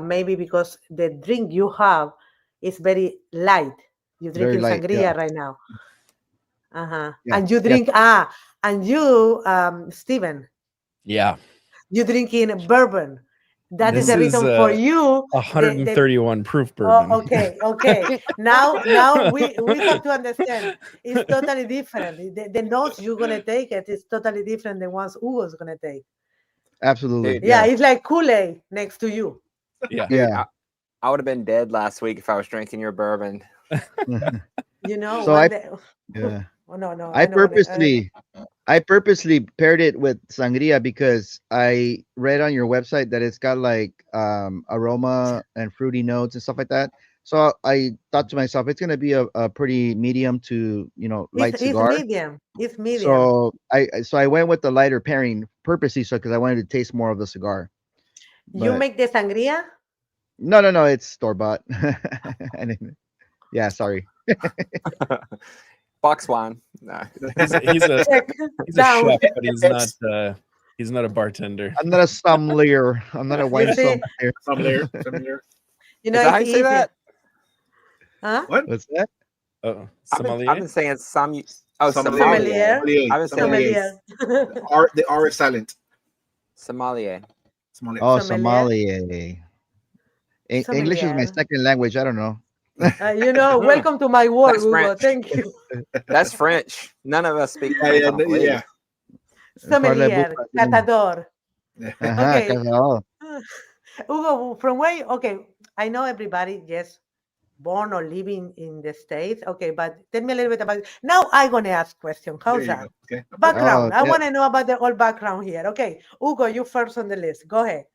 Maybe because the drink you have is very light. You're drinking sangria right now. And you drink and you, Steven. Yeah. You drinking bourbon. That is the reason for you. 131 proof bourbon. Oh, okay. Now we have to understand. It's totally different. The notes you're gonna take is totally different than ones Hugo's gonna take. Absolutely. Yeah, it's like Kool-Aid next to you. Yeah. I would have been dead last week if I was drinking your bourbon. So no. I purposely paired it with sangria because I read on your website that it's got like aroma and fruity notes and stuff like that. So I thought to myself, it's gonna be a pretty medium to light cigar. It's medium. So I went with the lighter pairing purposely, because I wanted to taste more of the cigar. You make the sangria? No, it's store bought. Yeah, sorry. Box wine. No. He's a chef, but he's not a bartender. I'm not a sommelier. I'm not a wine sommelier. Is that how you say that? Huh? What's that? Sommelier? I've been saying sommelier. Sommelier. The R is silent. Sommelier. Oh, sommelier. English is my second language. I don't know. Welcome to my world, Hugo. Thank you. That's French. None of us speak French. Yeah. Sommelier, catador. Okay. Hugo, from where? Okay, I know everybody, yes, born or living in the States. Okay, but tell me a little bit about it. Now I'm going to ask question. How's that? Okay. Background. I want to know about the whole background here. Okay, Hugo, you first on the list. Go ahead.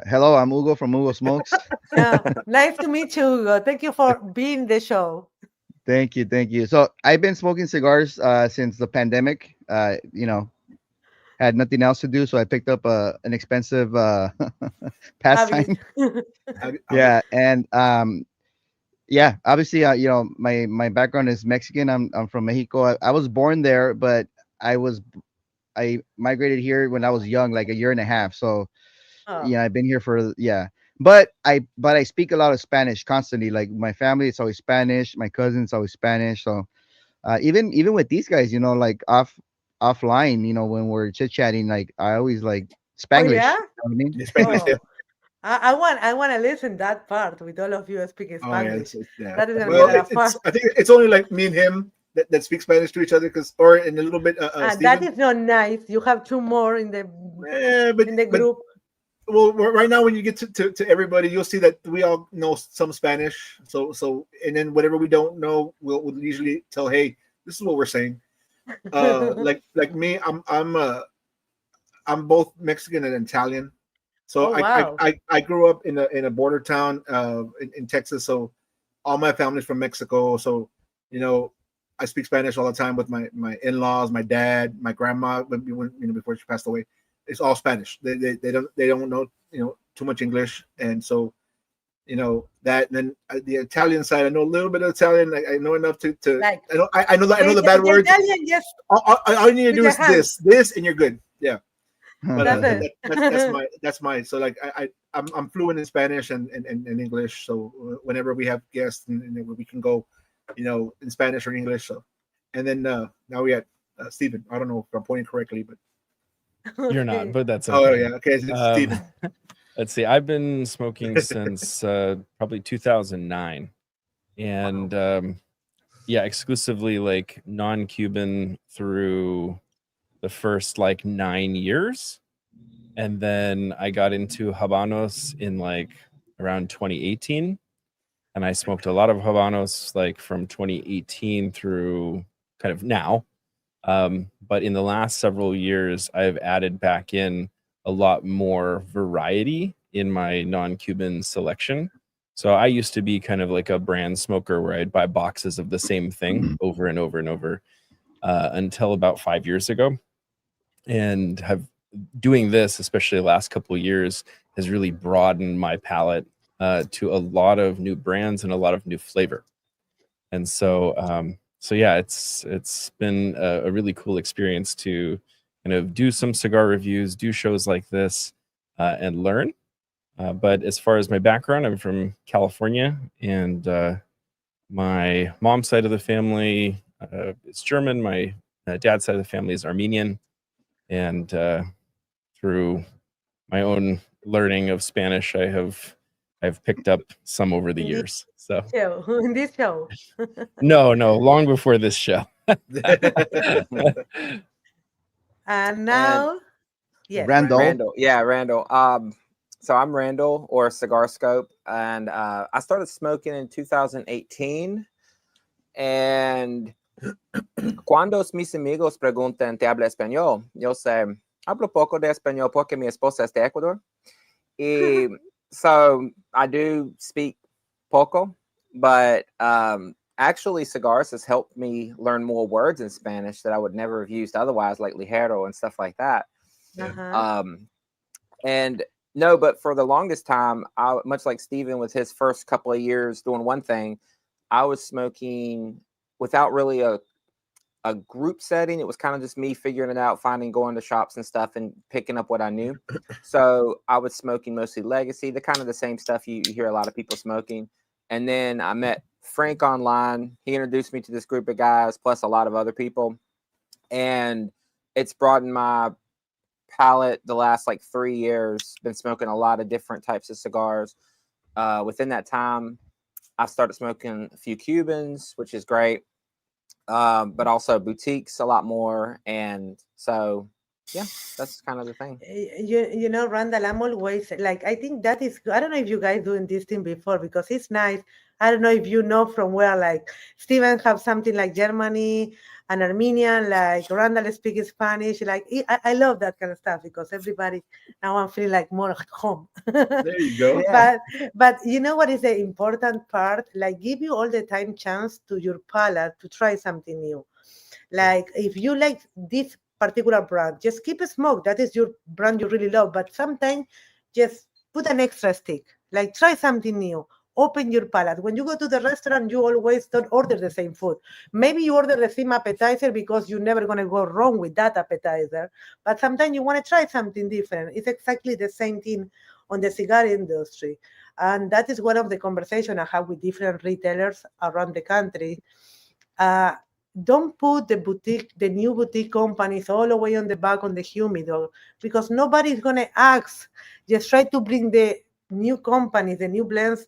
Hello, I'm Hugo from Hugo Smokes. Nice to meet you, Hugo. Thank you for being the show. Thank you. So I've been smoking cigars since the pandemic. Had nothing else to do, so I picked up an expensive pastime. Yeah, and obviously, my background is Mexican. I'm from Mexico. I was born there, but I migrated here when I was young, like a year and a half. So I've been here for But I speak a lot of Spanish constantly. Like my family, it's always Spanish. My cousins, always Spanish. So even with these guys, like offline, when we're chit chatting, like I always like Spanglish. Oh, yeah? You know what I mean? Spanglish, I want to listen that part with all of you speaking Spanish. That is gonna be a lot of fun. I think it's only like me and him that speak Spanish to each other, or in a little bit. That is not nice. You have two more in the group. well, right now when you get to everybody, you'll see that we all know some Spanish. So and then whatever we don't know, we'll usually tell, hey, this is what we're saying. Like me, I'm both Mexican and Italian. So Oh, wow. I grew up in a border town in Texas. So all my family's from Mexico. So I speak Spanish all the time with my in-laws, my dad, my grandma. Before she passed away, it's all Spanish. They don't know too much English, and so that. And then the Italian side, I know a little bit of Italian. I know enough to Like, I know the bad words. Italian, yes. All you need to With do your is hands. this, and you're good. Yeah. But That's it. that's my so like I'm fluent in Spanish and English. So whenever we have guests and we can go, in Spanish or English. So, and then now we had Stephen. I don't know if I'm pointing correctly, but You're not, Okay. but that's oh okay. yeah, okay, it's Stephen. Let's see. I've been smoking since probably 2009, and yeah, exclusively like non-Cuban through the first like 9 years, and then I got into Habanos in like around 2018, and I smoked a lot of Habanos like from 2018 through kind of now. But in the last several years, I've added back in a lot more variety in my non-Cuban selection. So I used to be kind of like a brand smoker where I'd buy boxes of the same thing over and over and over until about 5 years ago. And have doing this, especially the last couple of years, has really broadened my palate to a lot of new brands and a lot of new flavor. And so yeah, it's been a really cool experience to kind of do some cigar reviews, do shows like this, and learn. But as far as my background, I'm from California, and my mom's side of the family is German. My dad's side of the family is Armenian, and through my own learning of Spanish, I've picked up some over the In this years. So show, in this show. no, long before this show. And now, yes. Randall. Randall. Yeah, Randall. So I'm Randall, or Cigar Scope, and I started smoking in 2018. And cuando mis amigos preguntan, ¿te habla español? Yo sé, hablo poco de español porque mi esposa es de Ecuador. Y so I do speak poco, but actually Cigars has helped me learn more words in Spanish that I would never have used otherwise, like ligero and stuff like that. Uh-huh. And no, but for the longest time, much like Steven with his first couple of years doing one thing, I was smoking without really a group setting. It was kind of just me figuring it out, going to shops and stuff and picking up what I knew. So I was smoking mostly Legacy, the kind of the same stuff you hear a lot of people smoking. And then I met Frank online. He introduced me to this group of guys, plus a lot of other people. And it's broadened my palate the last like 3 years. Been smoking a lot of different types of cigars. Within that time, I started smoking a few Cubans, which is great. But also boutiques a lot more. And so, yeah, that's kind of the thing. You know, Randall, I'm always like, I think that is, I don't know if you guys doing this thing before, because it's nice. I don't know if you know from where, like Steven have something like Germany and Armenian, like Randall speaking Spanish. Like I love that kind of stuff, because everybody, now I'm feeling like more at home. There you go. Yeah. But you know what is the important part? Like, give you all the time chance to your palate to try something new. Like, if you like this particular brand, just keep a smoke. That is your brand you really love. But sometimes just put an extra stick. Like, try something new. Open your palate. When you go to the restaurant, you always don't order the same food. Maybe you order the same appetizer because you're never going to go wrong with that appetizer. But sometimes you want to try something different. It's exactly the same thing on the cigar industry. And that is one of the conversations I have with different retailers around the country. Don't put the new boutique companies all the way on the back on the humidor, because nobody's going to ask. Just try to bring the new companies, the new blends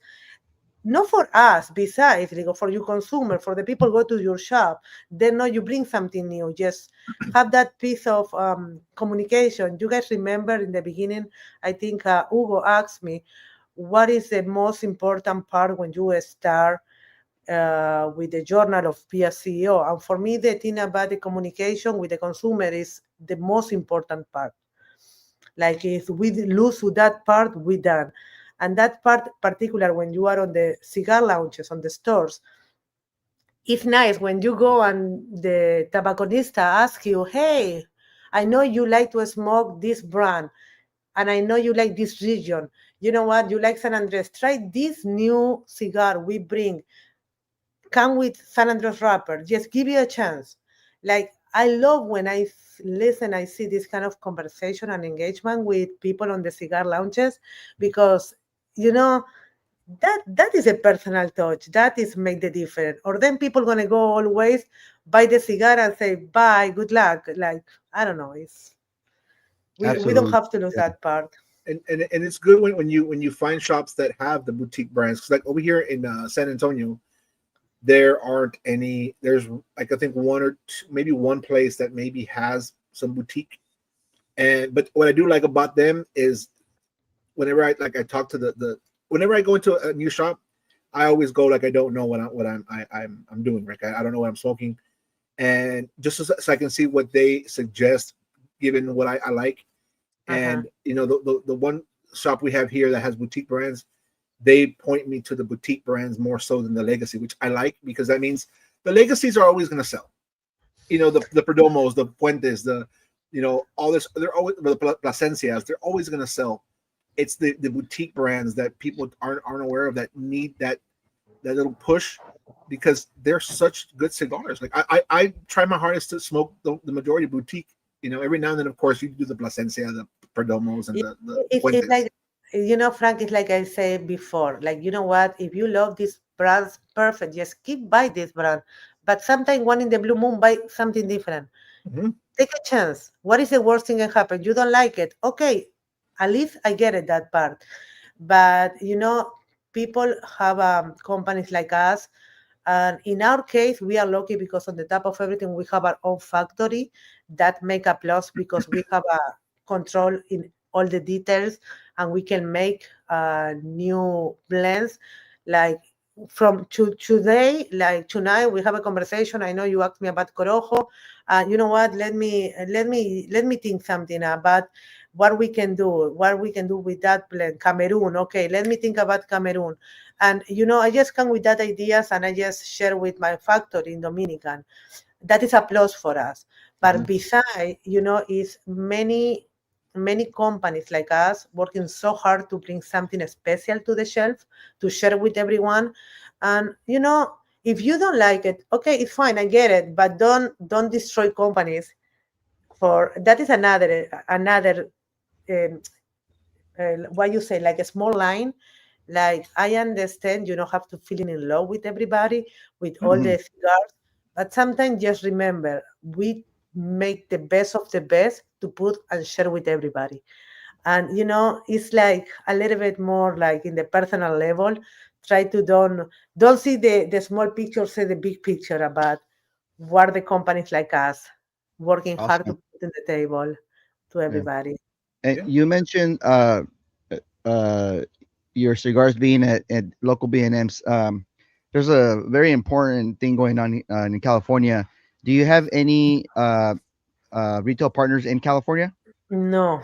not for us, besides, like, for you consumer, for the people go to your shop, they know you bring something new. Just have that piece of communication. You guys remember in the beginning, I think Hugo asked me, what is the most important part when you start with the journal of be a CEO? And for me, the thing about the communication with the consumer is the most important part. Like if we lose with that part, we done. And that part, particular when you are on the cigar lounges, on the stores, it's nice when you go and the tobacconista asks you, hey, I know you like to smoke this brand, and I know you like this region. You know what? You like San Andres. Try this new cigar we bring. Come with San Andres wrapper. Just give you a chance. Like I love when I listen, I see this kind of conversation and engagement with people on the cigar lounges, because you know that is a personal touch. That is make the difference. Or then people gonna go always buy the cigar and say bye, good luck. Like I don't know. It's we don't Absolutely. have to lose that part. And it's good when you find shops that have the boutique brands. 'Cause like over here in San Antonio, there aren't any. There's like I think one or two, maybe one place that maybe has some boutique. But what I do like about them is whenever I talk to the whenever I go into a new shop, I always go like I don't know what I'm doing. Right, I don't know what I'm smoking, and just so I can see what they suggest, given what I like. And you know the one shop we have here that has boutique brands, they point me to the boutique brands more so than the legacy, which I like because that means the legacies are always going to sell. You know, the Perdomos, the Puentes, all this, they're always the Plasencias, they're always going to sell. It's the boutique brands that people aren't aware of that need that little push because they're such good cigars. Like I try my hardest to smoke the majority of boutique. You know, every now and then, of course, you do the Plasencia, the Perdomos, and the Puentes. It's like, Frank, it's like I said before, like, you know what, if you love this brand, perfect, just keep buy this brand. But sometimes one in the blue moon, buy something different. Take a chance. What is the worst thing that can happen? You don't like it. Okay, at least I get it, that part. But, people have companies like us. And in our case, we are lucky because on the top of everything, we have our own factory that make a plus because we have a control in all the details and we can make new blends. Like from today, like tonight, we have a conversation. I know you asked me about Corojo. You know what? Let me think something about what we can do with that blend. Cameroon. Okay, let me think about Cameroon. And, I just come with that ideas and I just share with my factory in Dominican. That is a plus for us. But besides, is many companies like us working so hard to bring something special to the shelf, to share with everyone. And, if you don't like it, okay, it's fine, I get it. But don't destroy companies. For that is another what you say, like a small line. Like I understand you don't have to feel in love with everybody, with all the cigars, but sometimes just remember we make the best of the best to put and share with everybody. And it's like a little bit more like in the personal level. Try to don't see the small picture, see the big picture about what the companies like us working hard to Awesome. put on the table to Yeah. everybody. And Yeah. you mentioned your cigars being at local B&Ms. There's a very important thing going on in California. Do you have any retail partners in California? No.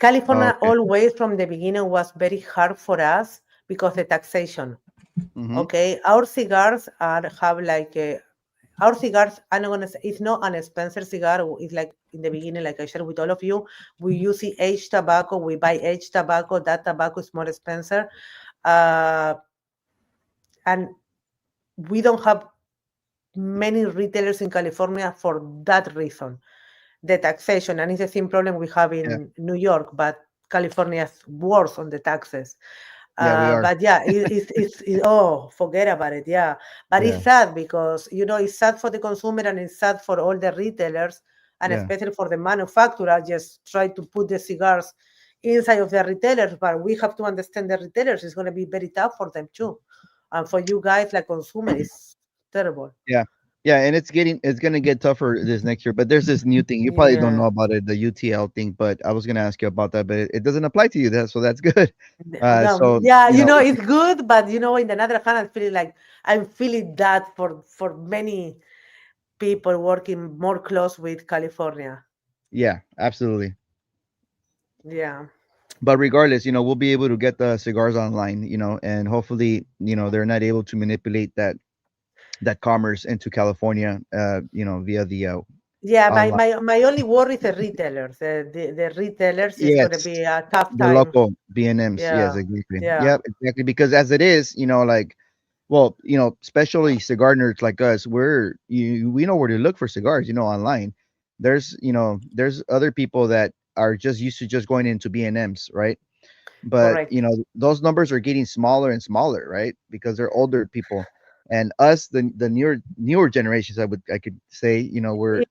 California Okay. always from the beginning was very hard for us because the taxation. Okay, our cigars have like our cigars. I'm not gonna say it's not an expensive cigar. It's like in the beginning, like I shared with all of you, we use the aged tobacco. We buy aged tobacco. That tobacco is more expensive, and we don't have many retailers in California for that reason. The taxation, and it's the same problem we have Yeah. in New York, but California is worse on the taxes. Yeah, we are. But yeah, oh, forget about it. Yeah, but Yeah. it's sad because it's sad for the consumer and it's sad for all the retailers and Yeah. especially for the manufacturer. Just try to put the cigars inside of the retailers, but we have to understand the retailers. It's going to be very tough for them too. And for you guys, like consumer, it's terrible. Yeah, and it's gonna get tougher this next year. But there's this new thing you probably don't know Yeah. about it, the UTL thing. But I was gonna ask you about that, but it doesn't apply to you. So that's good. So Yeah, you know, it's good, but in the other hand, I'm feeling that for many people working more close with California. yeah, absolutely. Yeah. But regardless, we'll be able to get the cigars online, and hopefully, they're not able to manipulate that commerce into California, via the Yeah, online. my only worry is the retailers. The retailers is going to Yes, be a tough the time. local B&Ms. Yes, Yeah, exactly. yeah, Yep, exactly. Because as it is, like, well, especially cigar nerds like us, we know where to look for cigars, online. There's other people that are just used to just going into B&Ms, right? But correct. those numbers are getting smaller and smaller, right? Because they're older people, and us, the newer generations, I could say, we're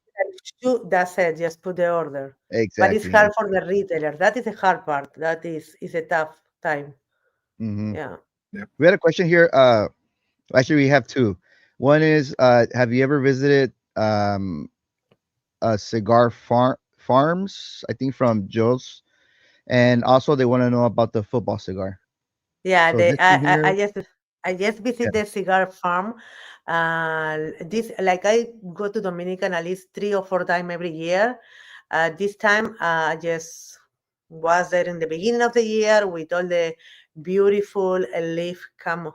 That's it. Just put the order. But it's exactly. hard for the retailer. That is the hard part. That is a tough time. Hmm. Yeah. We had a question here. Actually, we have two. One is, have you ever visited a cigar farms? I think from Joe's, and also they want to know about the football cigar. Yeah, So this one here, I just yeah, visit the cigar farm. This like I go to Dominican at least 3 or 4 times every year. This time I just was there in the beginning of the year with all the beautiful leaf come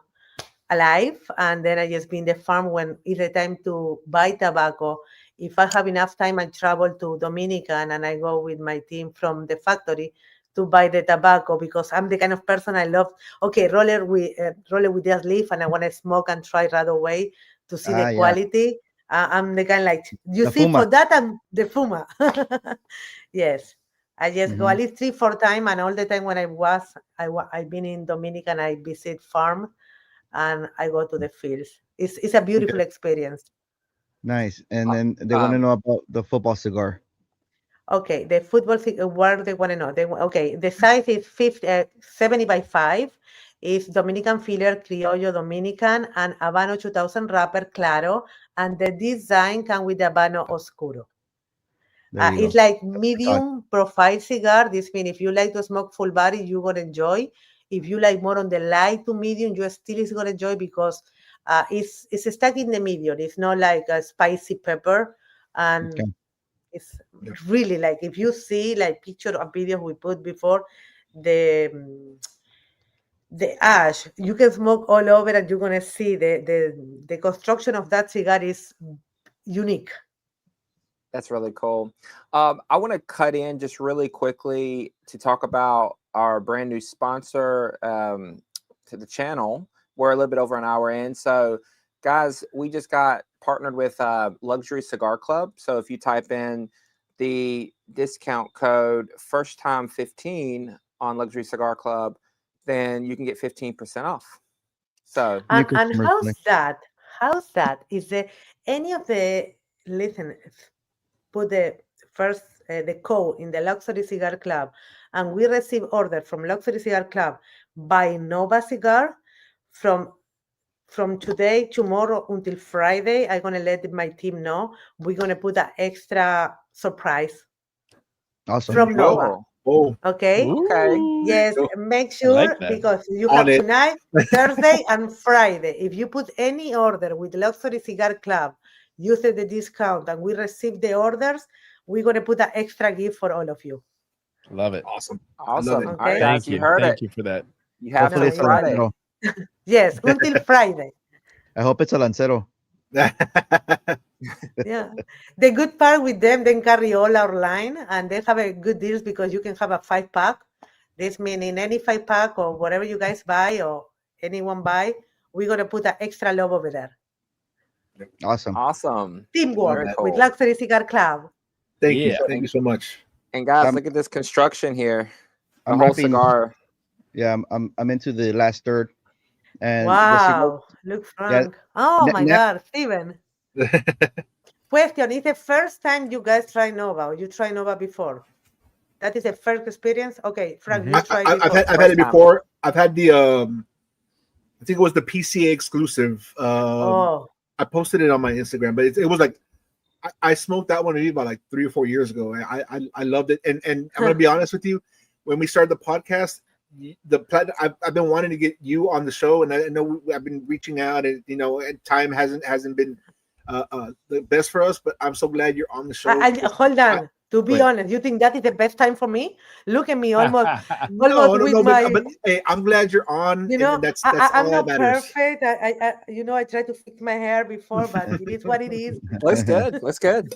alive, and then I just be in the farm when it's the time to buy tobacco. If I have enough time, I travel to Dominican and I go with my team from the factory to buy the tobacco because I'm the kind of person I love. Okay, roll it with this leaf, and I want to smoke and try right away to see the yeah, quality. I'm the kind like you the see Fuma. for that I'm the fuma. Yes, I just go Hmm. at least 3 4 times, and all the time when I've been in Dominican, I visit farm and I go to the fields. It's a beautiful Okay, experience. nice. And then they want to Um, know about the football cigar. Okay, the football what they want to know. Okay, the size is 70 by 5. Is Dominican filler, Criollo Dominican, and Habano 2000 wrapper Claro, and the design come with the Habano Oscuro. There you It's go. like That's what I thought. medium profile cigar. This means if you like to smoke full body, you're gonna enjoy. If you like more on the light to medium, you still is gonna enjoy because it's stuck in the medium. It's not like a spicy pepper, and Okay. it's Yeah. really like if you see like picture or video we put before the the ash, you can smoke all over, and you're gonna see the construction of that cigar is unique. That's really cool. I want to cut in just really quickly to talk about our brand new sponsor to the channel. We're a little bit over an hour in. So, guys, we just got partnered with Luxury Cigar Club. So, if you type in the discount code first time 15 on Luxury Cigar Club, then you can get 15% off. So, New And customer how's select. that? How's that? Is there any of the listeners put the first the code in the Luxury Cigar Club, and we receive order from Luxury Cigar Club by Nova Cigar from today, tomorrow until Friday? I'm gonna let my team know. We're gonna put an extra surprise Awesome. from Nova. cool. Oh, Okay. Okay. Ooh, Yes, go make I like sure that. because you on have it. tonight, Thursday, and Friday. If you put any order with Luxury Cigar Club, use the discount, and we receive the orders, we're going to put an extra gift for all of you. Love it. Awesome. I love Awesome. it. All right, Okay? guys, Thank you you. heard Thank it. you for that. You have Hopefully No, till it's a you're Friday. welcome. lancero. Yes, until Friday. I hope it's a lancero. Yeah. The good part with them, they carry all our line, and they have a good deals because you can have a 5-pack. This meaning any 5-pack or whatever you guys buy or anyone buy, we're going to put an extra love over there. Awesome. Awesome. Teamwork Very that. with cool. Luxury Cigar Club. Thank you. Yeah. Thank you so much. And guys, I'm look at this construction here. The I'm whole wrapping. cigar. Yeah, I'm into the last third, and the cigar. Wow. Look, Yeah, Frank. Oh my now, God, Steven. Question. Is the first time you guys try Nova or you tried Nova before? That is the first experience? Okay, Frank, Mhm. you tried I've before. had it First time. before. I've had the I think it was the PCA exclusive. Oh, I posted it on my Instagram, but it was like I smoked that one maybe about like 3 or 4 years ago. I loved it, and I'm gonna be honest with you. When we started the podcast, I've been wanting to get you on the show, and I know I've been reaching out, and and time hasn't been the best for us. But I'm so glad you're on the show. hold on. To be Wait. honest, you think that is the best time for me? Look at me, almost No, with but, my. but hey, I'm glad you're on, and that's I'm all not that matters. perfect. I tried to fix my hair before, but it is what it is. Looks good. Looks good.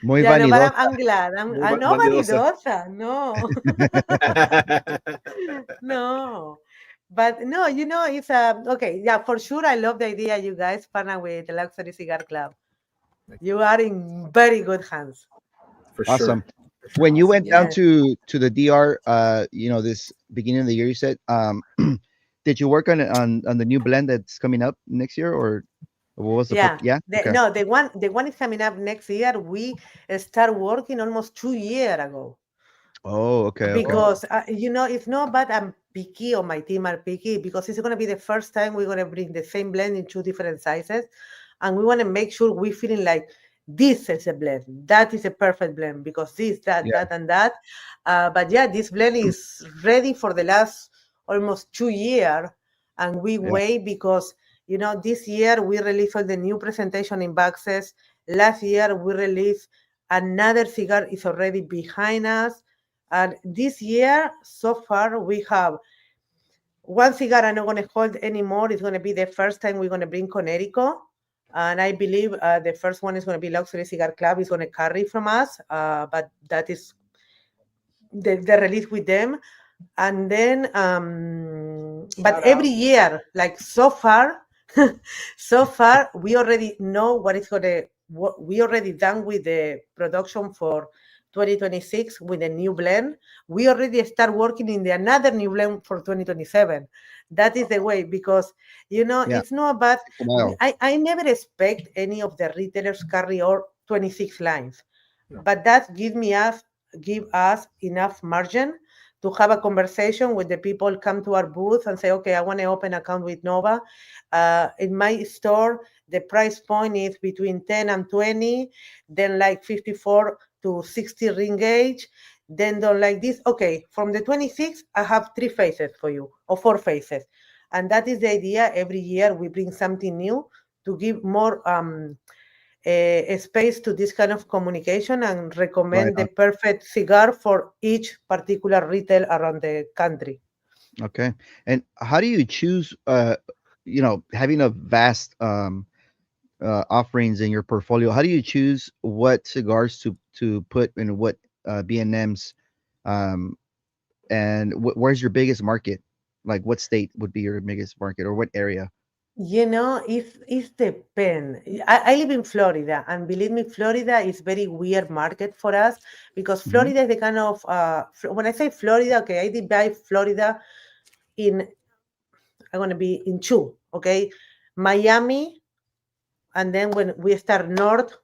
Muy Yeah, no, but vanidosa. I'm glad. Nobody does that. No, no. But no, it's okay. Yeah, for sure. I love the idea you guys partner with the Luxury Cigar Club. You are in very good hands. For Awesome. sure. When you went down Yes. to the DR, this beginning of the year, you said, did you work on the new blend that's coming up next year, or what was the Yeah. yeah? Okay. No, the one is coming up next year. We start working almost 2 years ago. Oh, okay, okay. Because it's not bad. I'm picky, or my team are picky, because it's going to be the first time we're going to bring the same blend in 2 different sizes, and we want to make sure we're feeling like this is a blend, that is a perfect blend, because this, that, Yeah. and that. But yeah, this blend is ready for the last almost 2 years, and we wait because this year we released all the new presentation in boxes. Last year we released another cigar is already behind us. And this year, so far, we have one cigar I'm not going to hold anymore. It's going to be the first time we're going to bring Connecticut. And I believe the first one is going to be Luxury Cigar Club. Is going to carry from us. But that is the release with them. And then, but every year, like so far, we already know what we already done with the production for 2026 with a new blend. We already start working in another new blend for 2027. That is the way, because it's not about. Wow. I never expect any of the retailers carry all 26 lines, but that give us enough margin to have a conversation with the people come to our booth and say, okay, I want to open an account with Nova. In my store, the price point is between 10 and 20, then like 54 to 60 ring gauge. Then don't like this. Okay, from the 26, I have 3 faces for you, or 4 faces. And that is the idea. Every year we bring something new to give more a space to this kind of communication and recommend the perfect cigar for each particular retail around the country. Okay. And how do you choose, having a vast offerings in your portfolio, how do you choose what cigars to put in what B&Ms, and where's your biggest market? Like what state would be your biggest market, or what area? It depends. I live in Florida, and believe me, Florida is very weird market for us, because Florida is the kind of when I say Florida, okay, I divide Florida I'm going to be in 2, okay, Miami, and then when we start north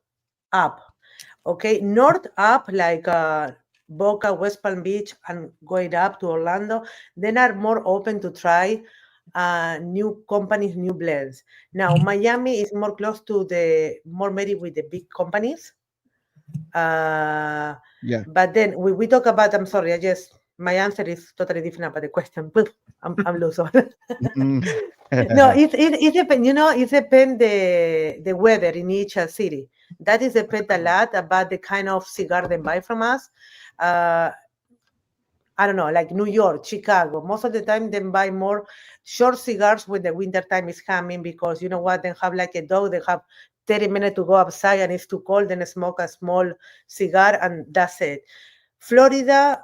up, okay, north up like Boca, West Palm Beach, and going up to Orlando, then are more open to try new companies, new blends. Now, Miami is more close to more maybe with the big companies. Yeah. But then we talk about, I'm sorry, my answer is totally different about the question. I'm loose on. No, it depends, it depends the weather in each city. That is depend a lot about the kind of cigar they buy from us. I don't know, like New York, Chicago. Most of the time, they buy more short cigars when the winter time is coming, because you know what? They have like a dog. They have 30 minutes to go outside and it's too cold. Then they smoke a small cigar and that's it. Florida,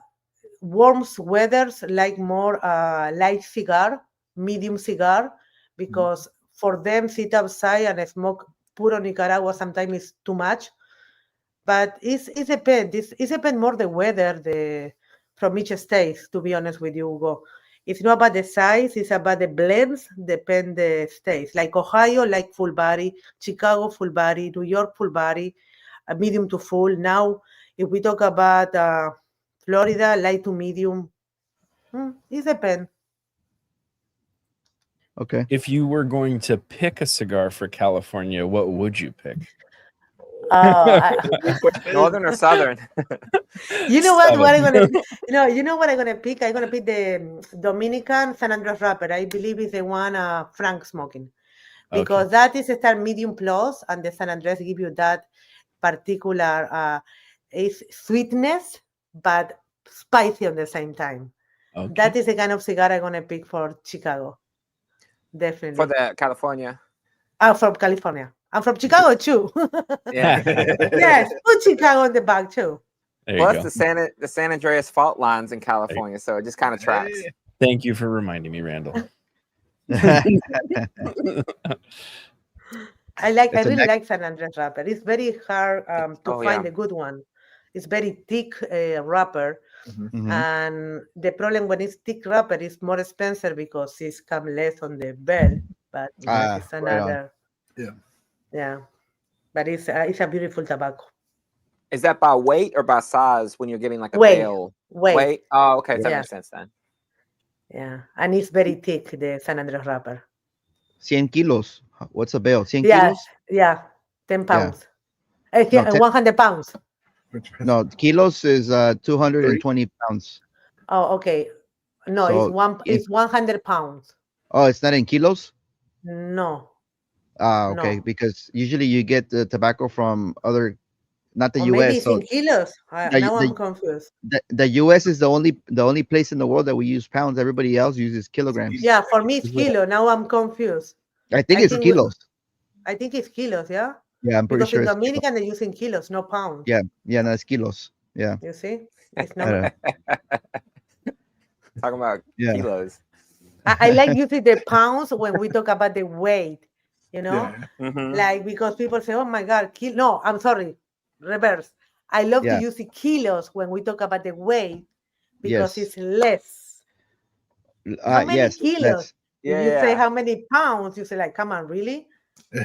warm weathers like more light cigar, medium cigar, because for them, sit outside and smoke puro Nicaragua sometimes is too much. But it depends. It depends more the weather, from each state, to be honest with you, Hugo. It's not about the size, it's about the blends, depend the states. Like Ohio, like full body, Chicago, full body, New York, full body, medium to full. Now, if we talk about Florida, light to medium, it depends. Okay. If you were going to pick a cigar for California, what would you pick? Good question. Northern or Southern? You know what? What I'm Southern. gonna, you know what I'm gonna pick? I'm gonna pick the Dominican San Andres wrapper. I believe is the one Frank smoking, because that is a star medium plus, and the San Andres give you that particular is sweetness, but spicy at the same time. Okay. That is the kind of cigar I'm gonna pick for Chicago. Definitely. For the California. I'm from California. I'm from Chicago too. Yeah. Yes, put Chicago in the back too. There you Plus go. the San Andreas fault lines in California, so it just kind of tracks. Hey. Thank you for reminding me, Randall. I It's a really neck- like San Andres wrapper. It's very hard to Oh, find yeah. a good one. It's very thick wrapper, Mhm. and the problem when it's thick wrapper is more expensive because it's come less on the bell. But Ah, it's right on. another. Yeah. Yeah, but it's a beautiful tobacco. Is that by weight or by size when you're getting like a Weight. bale? Wait, Oh, okay. That Yeah. makes sense then. yeah, and it's very thick, the San Andres wrapper. 100 kilos. What's a bale? 100 Yeah, kilos? yeah, 10 Yeah. pounds. No, 10 100 pounds. No, kilos is 220 pounds. Oh, okay. No, So it's 100 pounds. Oh, it's not in kilos? No, Okay, no. because usually you get the tobacco from other, not the Or maybe US. it's So in kilos. the, Now I'm the, confused. the US is the only place in the world that we use pounds. Everybody else uses kilograms. Yeah, for me it's Is what- kilo. Now I'm confused. I think I it's think we- kilos. I think it's kilos, yeah? Yeah, I'm pretty Because sure in it's kilos. Dominican they're using kilos, no pounds. Yeah, no, it's kilos. Yeah. You see? It's I not. don't know. Talking about Yeah. kilos. I like using the pounds when we talk about the weight, you know? Yeah. Mhm. Like because people say, oh my God, no, I'm sorry, reverse. I love Yeah. to use the kilos when we talk about the weight because Yes. it's less. How many Yes. kilos? That's If you say Yeah. how many pounds, you say like, come on, really?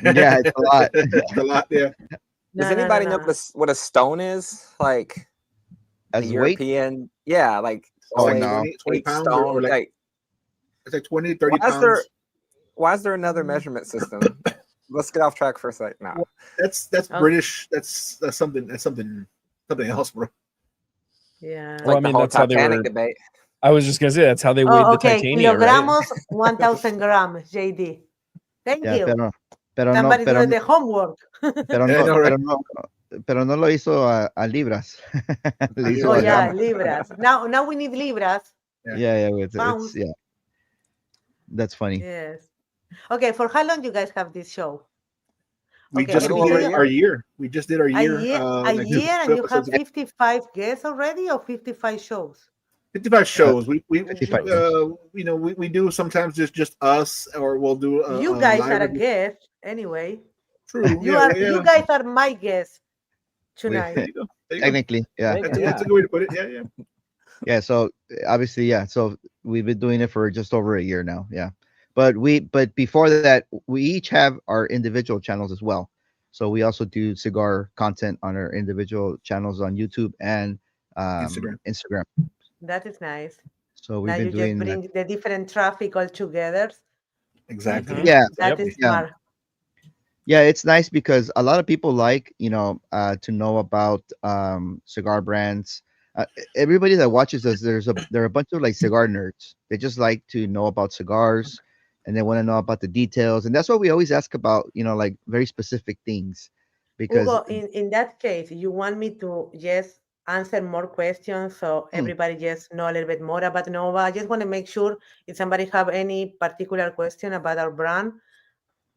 Yeah, it's a lot. It's a lot. Yeah. Does No, no, anybody no, know no. what a stone is? Like a As weight? European, yeah, like It's like no. 20 weight pounds stone. or like Like, it's like 20, 30 why is there pounds. why is there another measurement system? Let's get off track for a second now. That's Oh. British. That's something else, bro. Yeah. Well, I Like the mean, whole that's how they Titanic were. debate. I was just gonna say that's how they weighed Oh, the okay. Titania, right? Kilogramos, 1,000 grams, JD. Thank Yeah, you. pero no, Somebody pero, do the homework. pero Yeah, I no, know, right? pero no lo hizo a libras. Le hizo Oh, a yeah, gramos. libras. Now we need libras. Yeah, it's Pounds. yeah. That's funny. Yes. Okay, for how long you guys have this show? We Okay, just a little over a completed our year. We just did our A year. year, like two and you have episodes ago. 55 guests already or 55 shows? 55 shows. We 55 we do sometimes just us, or we'll do You guys live are a review. guest anyway. True. You yeah, are. yeah. You guys are my guests There tonight. you go. There you go. Technically, yeah. That's a good way to put it. Yeah, yeah. Yeah, so obviously, yeah. So we've been doing it for just over a year now. Yeah. But before that, we each have our individual channels as well. So we also do cigar content on our individual channels on YouTube and Instagram. That is nice. So we've Now been you just doing bring the different traffic all together. Exactly. Mhm. yeah, That Yep. is smart. yeah. It's nice because a lot of people like to know about cigar brands. Everybody that watches us, there are a bunch of like cigar nerds. They just like to know about cigars, and they want to know about the details, and that's what we always ask about. Like very specific things, because Hugo, in that case, you want me to just answer more questions so everybody just know a little bit more about Nova? I just want to make sure if somebody have any particular question about our brand,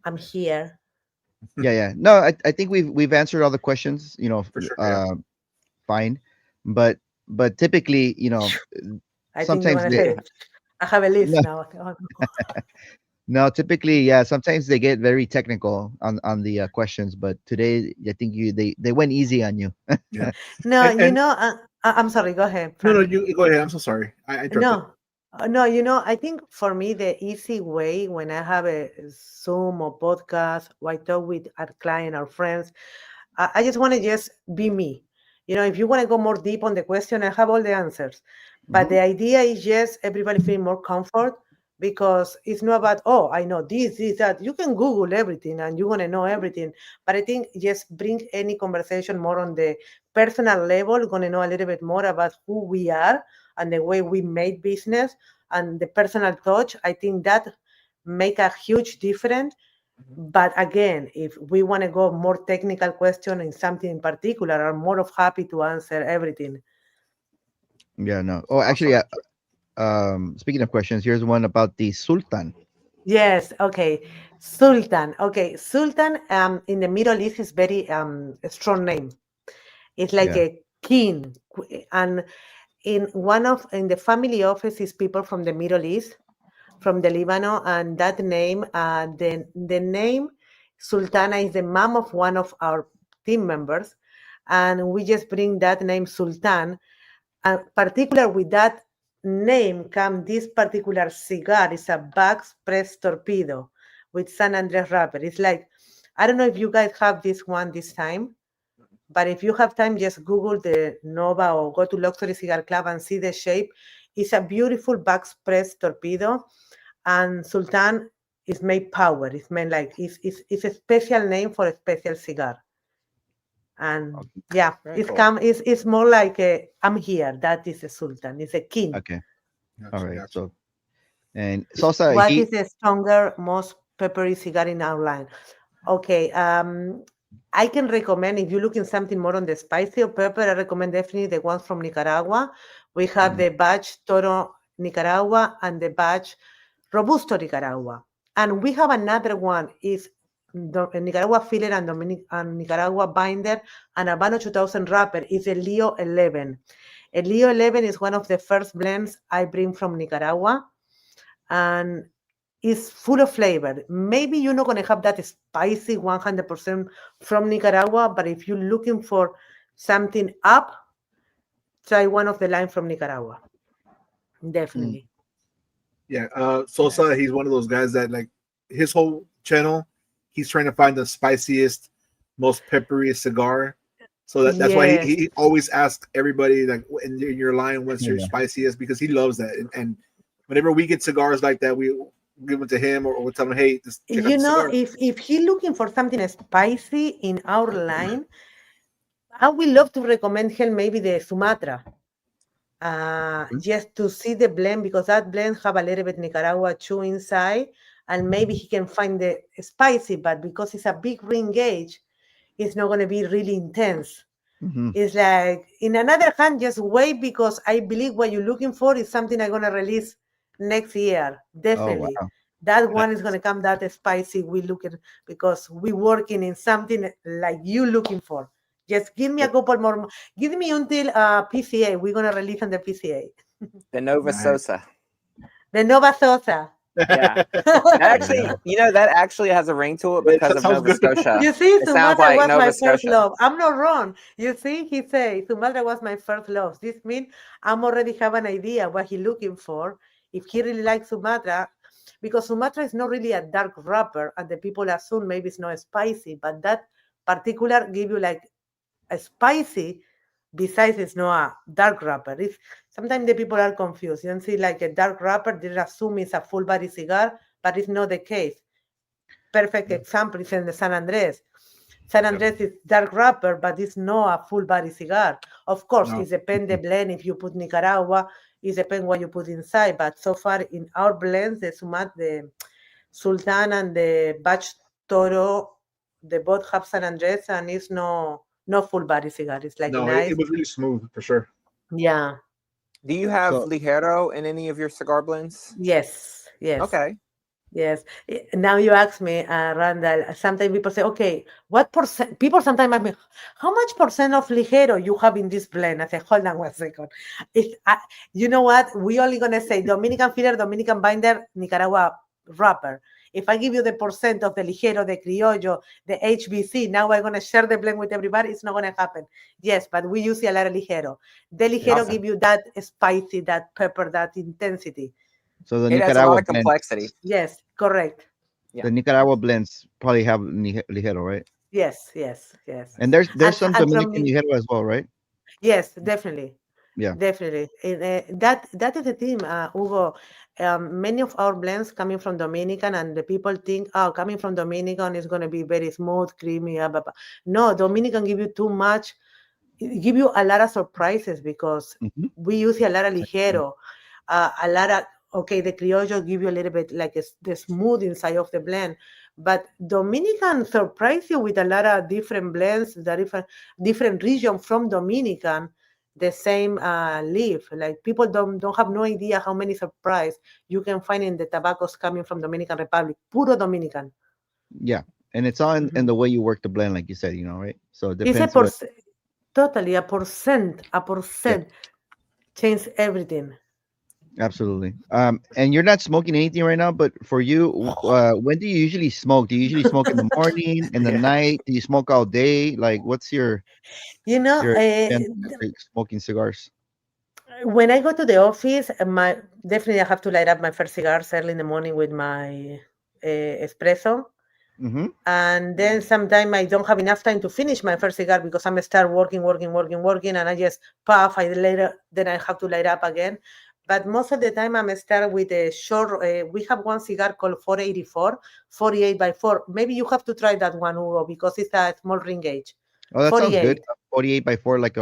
I'm here. yeah. No, I think we've answered all the questions. For sure. Yeah. Fine, but typically, I think you sometimes want to they say, I have a list No. now. Oh, no. no, typically, yeah. Sometimes they get very technical on the questions, but today I think they went easy on you. No, And- I'm sorry. Go ahead. No, Frank. you go ahead. I'm so sorry. I interrupted. No, I think for me, the easy way when I have a Zoom or podcast, or I talk with our client or friends, I just want to just be me. If you want to go more deep on the question, I have all the answers. But Mhm. the idea is just everybody feel more comfort because it's not about, oh, I know this, that. You can Google everything and you're going to know everything. But I think just bring any conversation more on the personal level, going to know a little bit more about who we are and the way we make business and the personal touch. I think that make a huge difference. But again, if we want to go more technical question in something in particular, I'm more of happy to answer everything. Yeah, no. Oh, actually, speaking of questions, here's one about the Sultan. Yes, okay. Sultan. Okay, Sultan in the Middle East is very a strong name. It's like Yeah. a king. And in the family office is people from the Middle East, from the Lebanon, and that name, the name Sultana is the mom of one of our team members, and we just bring that name Sultan. And particular with that name come this particular cigar. It's a box press torpedo with San Andres wrapper. It's like, I don't know if you guys have this one this time, but if you have time, just Google the Nova or go to Luxury Cigar Club and see the shape. It's a beautiful box press torpedo, and Sultan is made power. It's made like it's a special name for a special cigar. And yeah, Very cool. it's more like a, I'm here. That is a sultan. It's a king. Okay. Gotcha, All right. gotcha. So, and Sosa, What is the stronger, most peppery cigar in our line? Okay. I can recommend if you're looking something more on the spicy or pepper. I recommend definitely the ones from Nicaragua. We have the batch Toro Nicaragua and the batch Robusto Nicaragua, and we have another one is Nicaragua filler and Nicaragua binder and Habano 2000 wrapper is a Leo 11. A Leo 11 is one of the first blends I bring from Nicaragua, and it's full of flavor. Maybe you're not going to have that spicy 100% from Nicaragua, but if you're looking for something up, try one of the line from Nicaragua. Definitely. Yeah, Sosa, he's one of those guys that like his whole channel, he's trying to find the spiciest, most peppery cigar. So that's why Yes. he always asks everybody like in your line what's your Yeah. spiciest, because he loves that. And whenever we get cigars like that, we give them to him or we tell him, hey, just check out You the know, cigar. if he's looking for something spicy in our line, I would love to recommend him maybe the Sumatra. Just to see the blend, because that blend have a little bit Nicaragua chew inside, and maybe he can find the spicy, but because it's a big ring gauge, it's not going to be really intense. Mhm. It's like, in another hand, just wait, because I believe what you're looking for is something I'm going to release next year. Definitely. wow. That one is going to come that spicy. We look at, because we working in something like you looking for. Just give me a couple more. Give me until PCA. We're going to release on the PCA. The Nova Nice. Sosa. The Nova Sosa. Yeah. That actually, that actually has a ring to it Yeah, because that of sounds Nova good. Scotia. You see, It sounds Sumatra like was Nova my first Scotia. love. I'm not wrong. You see, he say Sumatra was my first love. This means I'm already have an idea what he looking for. If he really likes Sumatra, because Sumatra is not really a dark wrapper, and the people assume maybe it's not spicy, but that particular give you like a spicy. Besides, it's not a dark wrapper. It's sometimes the people are confused. You don't see like a dark wrapper, they assume it's a full body cigar, but it's not the case. Perfect example is in the San Andres. San Andres is dark wrapper, but it's not a full body cigar. Of course, No. it depends the blend. If you put Nicaragua, it depends what you put inside. But so far in our blends, the Sultan and the Batch Toro, they both have San Andres, and it's no full body cigar. It's like No, nice. it was really smooth for sure. Yeah. Do you have So- Ligero in any of your cigar blends? Yes. Yes. Okay. Yes. Now you ask me, Randall. Sometimes people say, "Okay, what percent?" People sometimes ask me, "How much percent of ligero you have in this blend?" I say, "Hold on 1 second. You know what? We only gonna say Dominican filler, Dominican binder, Nicaragua wrapper. If I give you the percent of the ligero, the criollo, the HBC, now I'm gonna share the blend with everybody. It's not gonna happen. Yes, but we use a lot of ligero. The ligero Awesome. give you that spicy, that pepper, that intensity. So the It has a lot Nicaragua of complexity. Yes, correct. Yeah. the Nicaragua blends probably have ligero, right? Yes, yes, yes. And there's some and from Dominican ligero as well, right? yes, definitely. Yeah. Definitely. That is the thing, Hugo. Many of our blends coming from Dominican, and the people think, oh, coming from Dominican is going to be very smooth, creamy. Blah, blah. No, Dominican give you too much. It give you a lot of surprises because Hmm. we use a lot of ligero, a lot of okay. The criollo give you a little bit like the smooth inside of the blend, but Dominican surprise you with a lot of different blends, the different region from Dominican. The same leaf, like people don't have no idea how many surprise you can find in the tobaccos coming from Dominican Republic, puro Dominican. Yeah, and it's all in Mhm. the way you work the blend, like you said, right? So it It's a depends what. totally a Yeah, percent change everything. absolutely. And you're not smoking anything right now, but for you, when do you usually smoke? Do you usually smoke in the morning, in the Yeah. night? Do you smoke all day? Like, what's You know, your smoking cigars? when I go to the office, my definitely I have to light up my first cigars early in the morning with my espresso, Mm-hmm. and then sometimes I don't have enough time to finish my first cigar because I'm start working, and I just puff. I later then I have to light up again. But most of the time I'm start with a short. We have one cigar called 484, 48 by 4. Maybe you have to try that one, Hugo, because it's a small ring gauge. Oh, that sounds good. 48, 48 by 4, like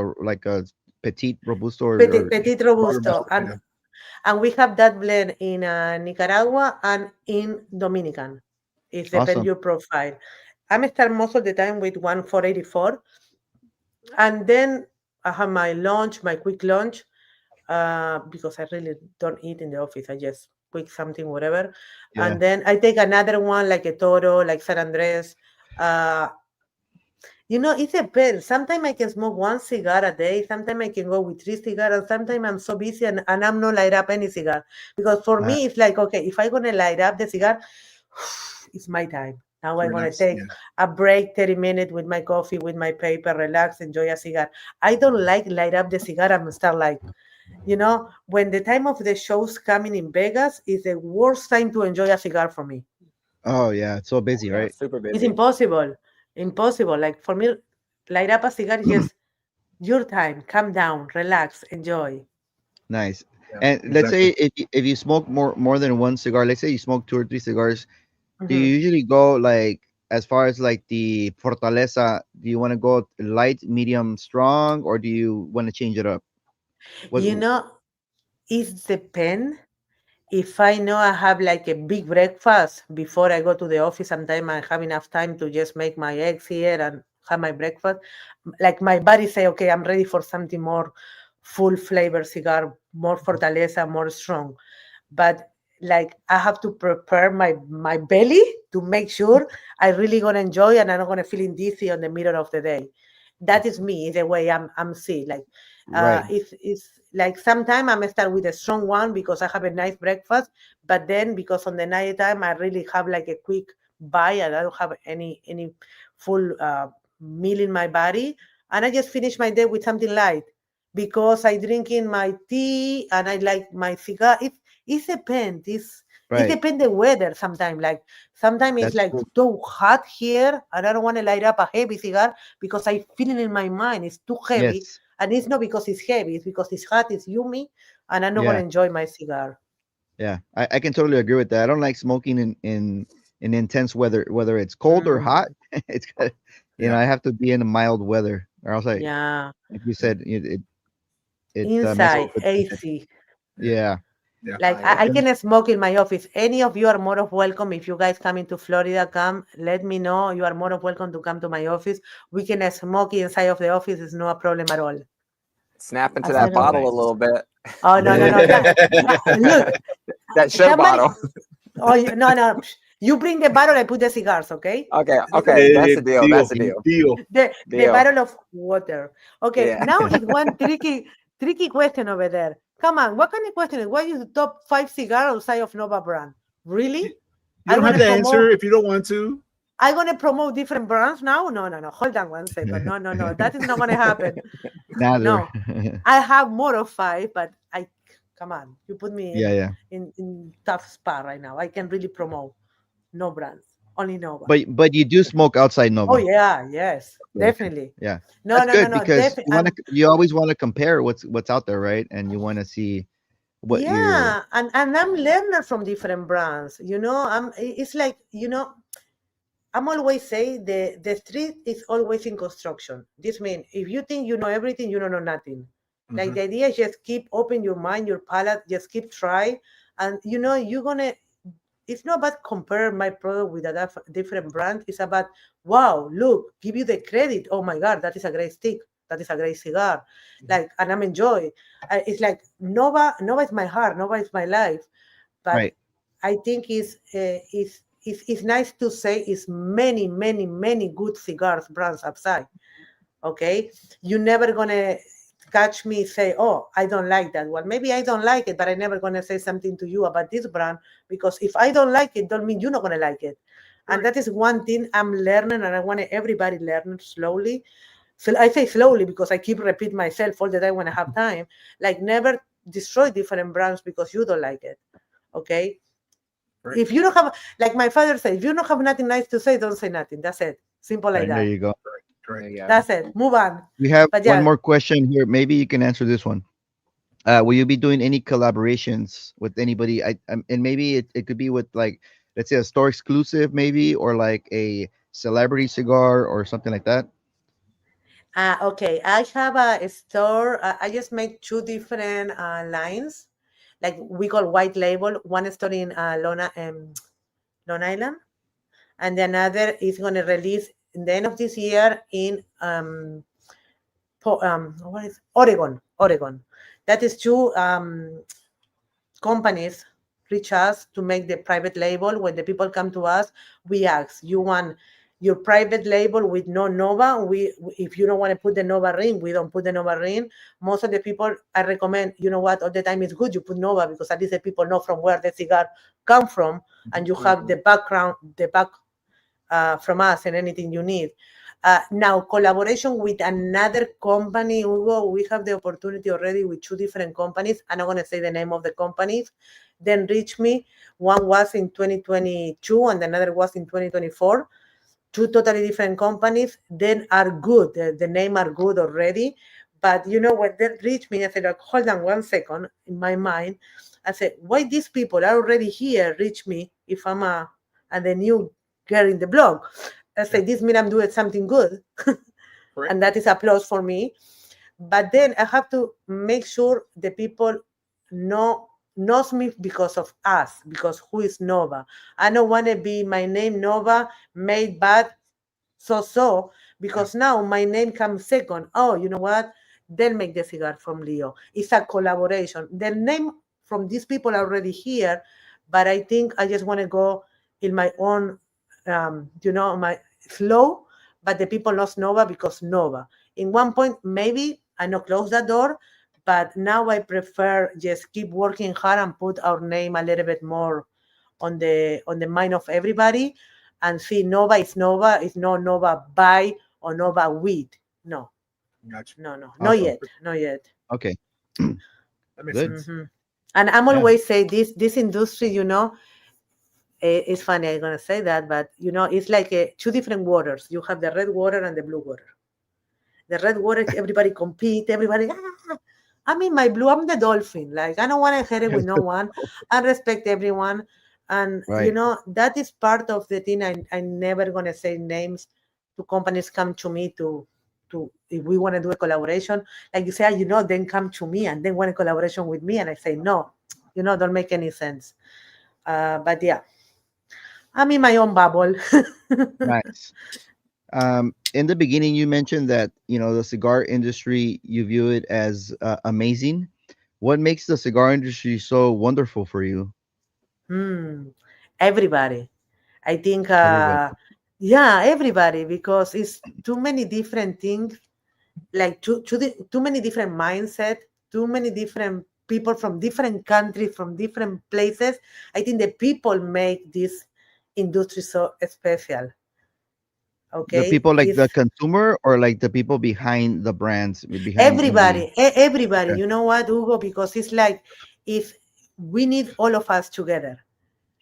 a petite robusto or petit shorter robusto, model. and Yeah. we have that blend in Nicaragua and in Dominican. It depends Awesome. your profile. I'm start most of the time with one 484, and then I have my lunch, my quick lunch, because I really don't eat in the office. I just quick something, whatever, Yeah. and then I take another one like a Toro, like San Andres. Uh, it depends. Sometimes I can smoke one cigar a day. Sometimes I can go with three cigars. And sometimes I'm so busy and I'm not light up any cigar. Because for Uh, me, it's like, okay, if I'm going to light up the cigar, it's my time. Now I'm going to Relax. take Yeah. a break, 30 minutes with my coffee, with my paper, relax, enjoy a cigar. I don't like light up the cigar and start like, when the time of the shows coming in Vegas is the worst time to enjoy a cigar for me. oh yeah, it's so busy, Yeah, right? super It's busy. impossible. Impossible. Like for me, light up a cigar is just your time. Calm down, relax, enjoy. Nice. Yeah. And let's say Exactly. if you smoke more than one cigar, let's say you smoke 2 or 3 cigars, do Mhm. you usually go like as far as like the fortaleza? Do you want to go light, medium, strong, or do you want to change it up? What? You know, it depends. If I know I have like a big breakfast before I go to the office, sometimes I have enough time to just make my eggs here and have my breakfast. Like my body say, okay, I'm ready for something more full flavor cigar, more fortaleza, more strong. But like I have to prepare my belly to make sure I really gonna enjoy and I'm not gonna feeling dizzy on the middle of the day. That is me, the way I'm see. Like Right. it's like sometimes I'm start with a strong one because I have a nice breakfast, but then because on the night time I really have like a quick bite and I don't have any full meal in my body, and I just finish my day with something light because I drinking my tea and I like my cigar. It depends. It Right. depends the weather sometimes. Like sometimes it's That's like true. too hot here and I don't want to light up a heavy cigar because I feel it in my mind it's too heavy. Yes. And it's not because it's heavy, it's because it's hot, it's yummy, and I'm not gonna Yeah. enjoy my cigar. Yeah. I can totally agree with that. I don't like smoking in intense weather, whether it's cold or hot. Mm, It's got, Yeah. I have to be in a mild weather, or else yeah. like you said, it messes Inside with the head. AC. Yeah. Yeah. Like Yeah. I can smoke in my office. Any of you are more of welcome. If you guys come into Florida, come. Let me know. You are more of welcome to come to my office. We can smoke inside of the office. It's no problem at all. Snap into that Outside of bottle a Nice. little bit. oh no no no look That show somebody bottle. oh no you bring the bottle. I put the cigars. Okay. Okay, okay, that's the deal. That's Deal. the deal. Deal. The Deal. bottle of water. Okay, Yeah. now it's one tricky question over there. Come on, what kind of question is what is the top 5 cigar outside of Nova brand? You, Really? you I'm don't have gonna to answer promote if you don't want to. I'm gonna promote different brands now? No. Hold on one second. No. That is not gonna happen. Neither. No. I have more of 5, but I come on, you put me Yeah. in tough spot right now. I can really promote no brands. only Nova. But you do smoke outside Nova. Oh yeah, yes, Okay. definitely. Yeah, No, that's no, no, good no. because Definitely. you always want to compare what's out there, right? And you want to see what you're Yeah, and I'm learner from different brands. It's like, I'm always say the street is always in construction. This means if you think you know everything, you don't know nothing. Like Mhm. the idea is just keep open your mind, your palate, just keep try, and you're gonna. It's not about compare my product with a different brand. It's about, wow, look, give you the credit. Oh my God, that is a great stick. That is a great cigar. Like, and I'm enjoy. It's like Nova is my heart. Nova is my life. But right. I think it's nice to say it's many, many, many good cigars brands outside. Okay, you're never gonna catch me say, oh, I don't like that one. Maybe I don't like it, but I'm never gonna say something to you about this brand, because if I don't like it, don't mean you're not gonna like it. And that is one thing I'm learning, and I want everybody learn slowly. So I say slowly because I keep repeat myself all the time when I have time. Like, never destroy different brands because you don't like it. Okay. Right. If you don't have, like my father said, if you don't have nothing nice to say, don't say nothing. That's it. Simple like Right, there that. you go. There Correct. you go. That's it. Move on. We have But one yeah, more question here. Maybe you can answer this one. Will you be doing any collaborations with anybody? And maybe it could be with, like, let's say, a store exclusive, maybe, or like a celebrity cigar or something like that. okay. I have a store. I just make two different lines, like we call white label. One store in Long Island, and the another is going to release in the end of this year in what is Oregon. Oregon. That is two companies reach us to make the private label. When the people come to us, we ask, you want your private label with no Nova? If you don't want to put the Nova ring, we don't put the Nova ring. Most of the people, I recommend, you know what, all the time it's good you put Nova, because at least the people know from where the cigar come from, and you have the background, the back from us, and anything you need. Now, collaboration with another company, Hugo, we have the opportunity already with two different companies. I'm not going to say the name of the companies. Then reach me. One was in 2022 and another was in 2024. Two totally different companies. Then are good. The name are good already. But when they reach me, I said, like, hold on one second. In my mind, I said, why these people are already here? Reach me if I'm the new girl in the blog. I say, this means I'm doing something good. Correct. And that is applause for me. But then I have to make sure the people knows me because of us, because who is Nova. I don't want to be my name Nova made bad because now my name comes second. Oh, you know what? Then make the cigar from Leo. It's a collaboration. The name from these people are already here, but I think I just want to go in my own, my slow. But the people knows Nova because Nova. In one point, maybe I not close that door, but now I prefer just keep working hard and put our name a little bit more on the mind of everybody, and see Nova is Nova. It's not Nova buy or Nova weed. No, Gotcha. no, not Awesome. yet, not yet. Okay. That makes Good. sense. And I'm Yeah. always say this industry, it's funny I'm gonna say that, but it's like two different waters. You have the red water and the blue water. The red water, everybody compete, everybody. I'm in my blue. I'm the dolphin. Like, I don't want to hurt it with no one. I respect everyone, and Right. that is part of the thing. I'm never gonna say names to companies come to me to if we want to do a collaboration. Like you say, then come to me and then want a collaboration with me, and I say no, don't make any sense. But yeah, I'm in my own bubble. Nice. In the beginning, you mentioned that the cigar industry, you view it as amazing. What makes the cigar industry so wonderful for you? Everybody. I think, Everybody. yeah, everybody, because it's too many different things, like too many different mindset, too many different people from different countries, from different places. I think the people make this industry so special. The Okay, people, like the it's consumer, or like the people behind the brands, behind in the. everybody. Okay. You know what, Hugo? Because it's like, if we need all of us together.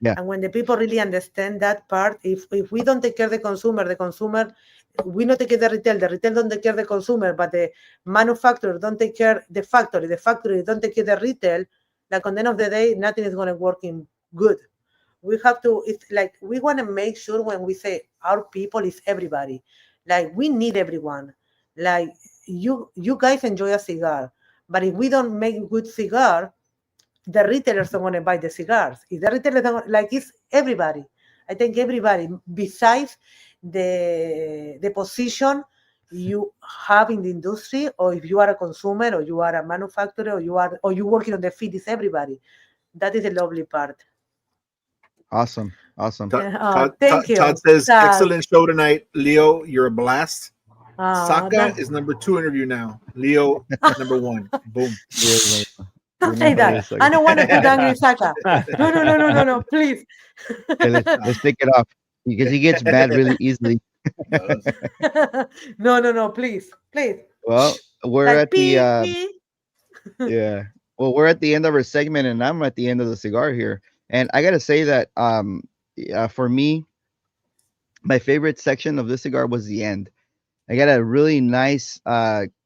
Yeah. And when the people really understand that part, if we don't take care of the consumer, we not take care of the retail don't take care of the consumer, but the manufacturer don't take care of the factory don't take care of the retail, like on the end of the day, nothing is going to work in good. We have to, it's like, we want to make sure when we say our people is everybody, like we need everyone. Like you guys enjoy a cigar, but if we don't make good cigar, the retailers don't want to buy the cigars. If the retailers don't, like, it's everybody. I think everybody, besides the position you have in the industry, or if you are a consumer, or you are a manufacturer, or you working on the feed, is everybody. That is the lovely part. Awesome. Thank you. Todd says, Todd. excellent show tonight. Leo, you're a blast. Saka that- is number 2 interview now. Leo, number 1. Boom. Don't say that. I don't want to put Angry Saka. No, please. Let's take it off because he gets mad really easily. No, please. Well, we're Like, at the pee. yeah. Well, we're at the end of our segment, and I'm at the end of the cigar here. And I gotta say that for me, my favorite section of this cigar was the end. I got a really nice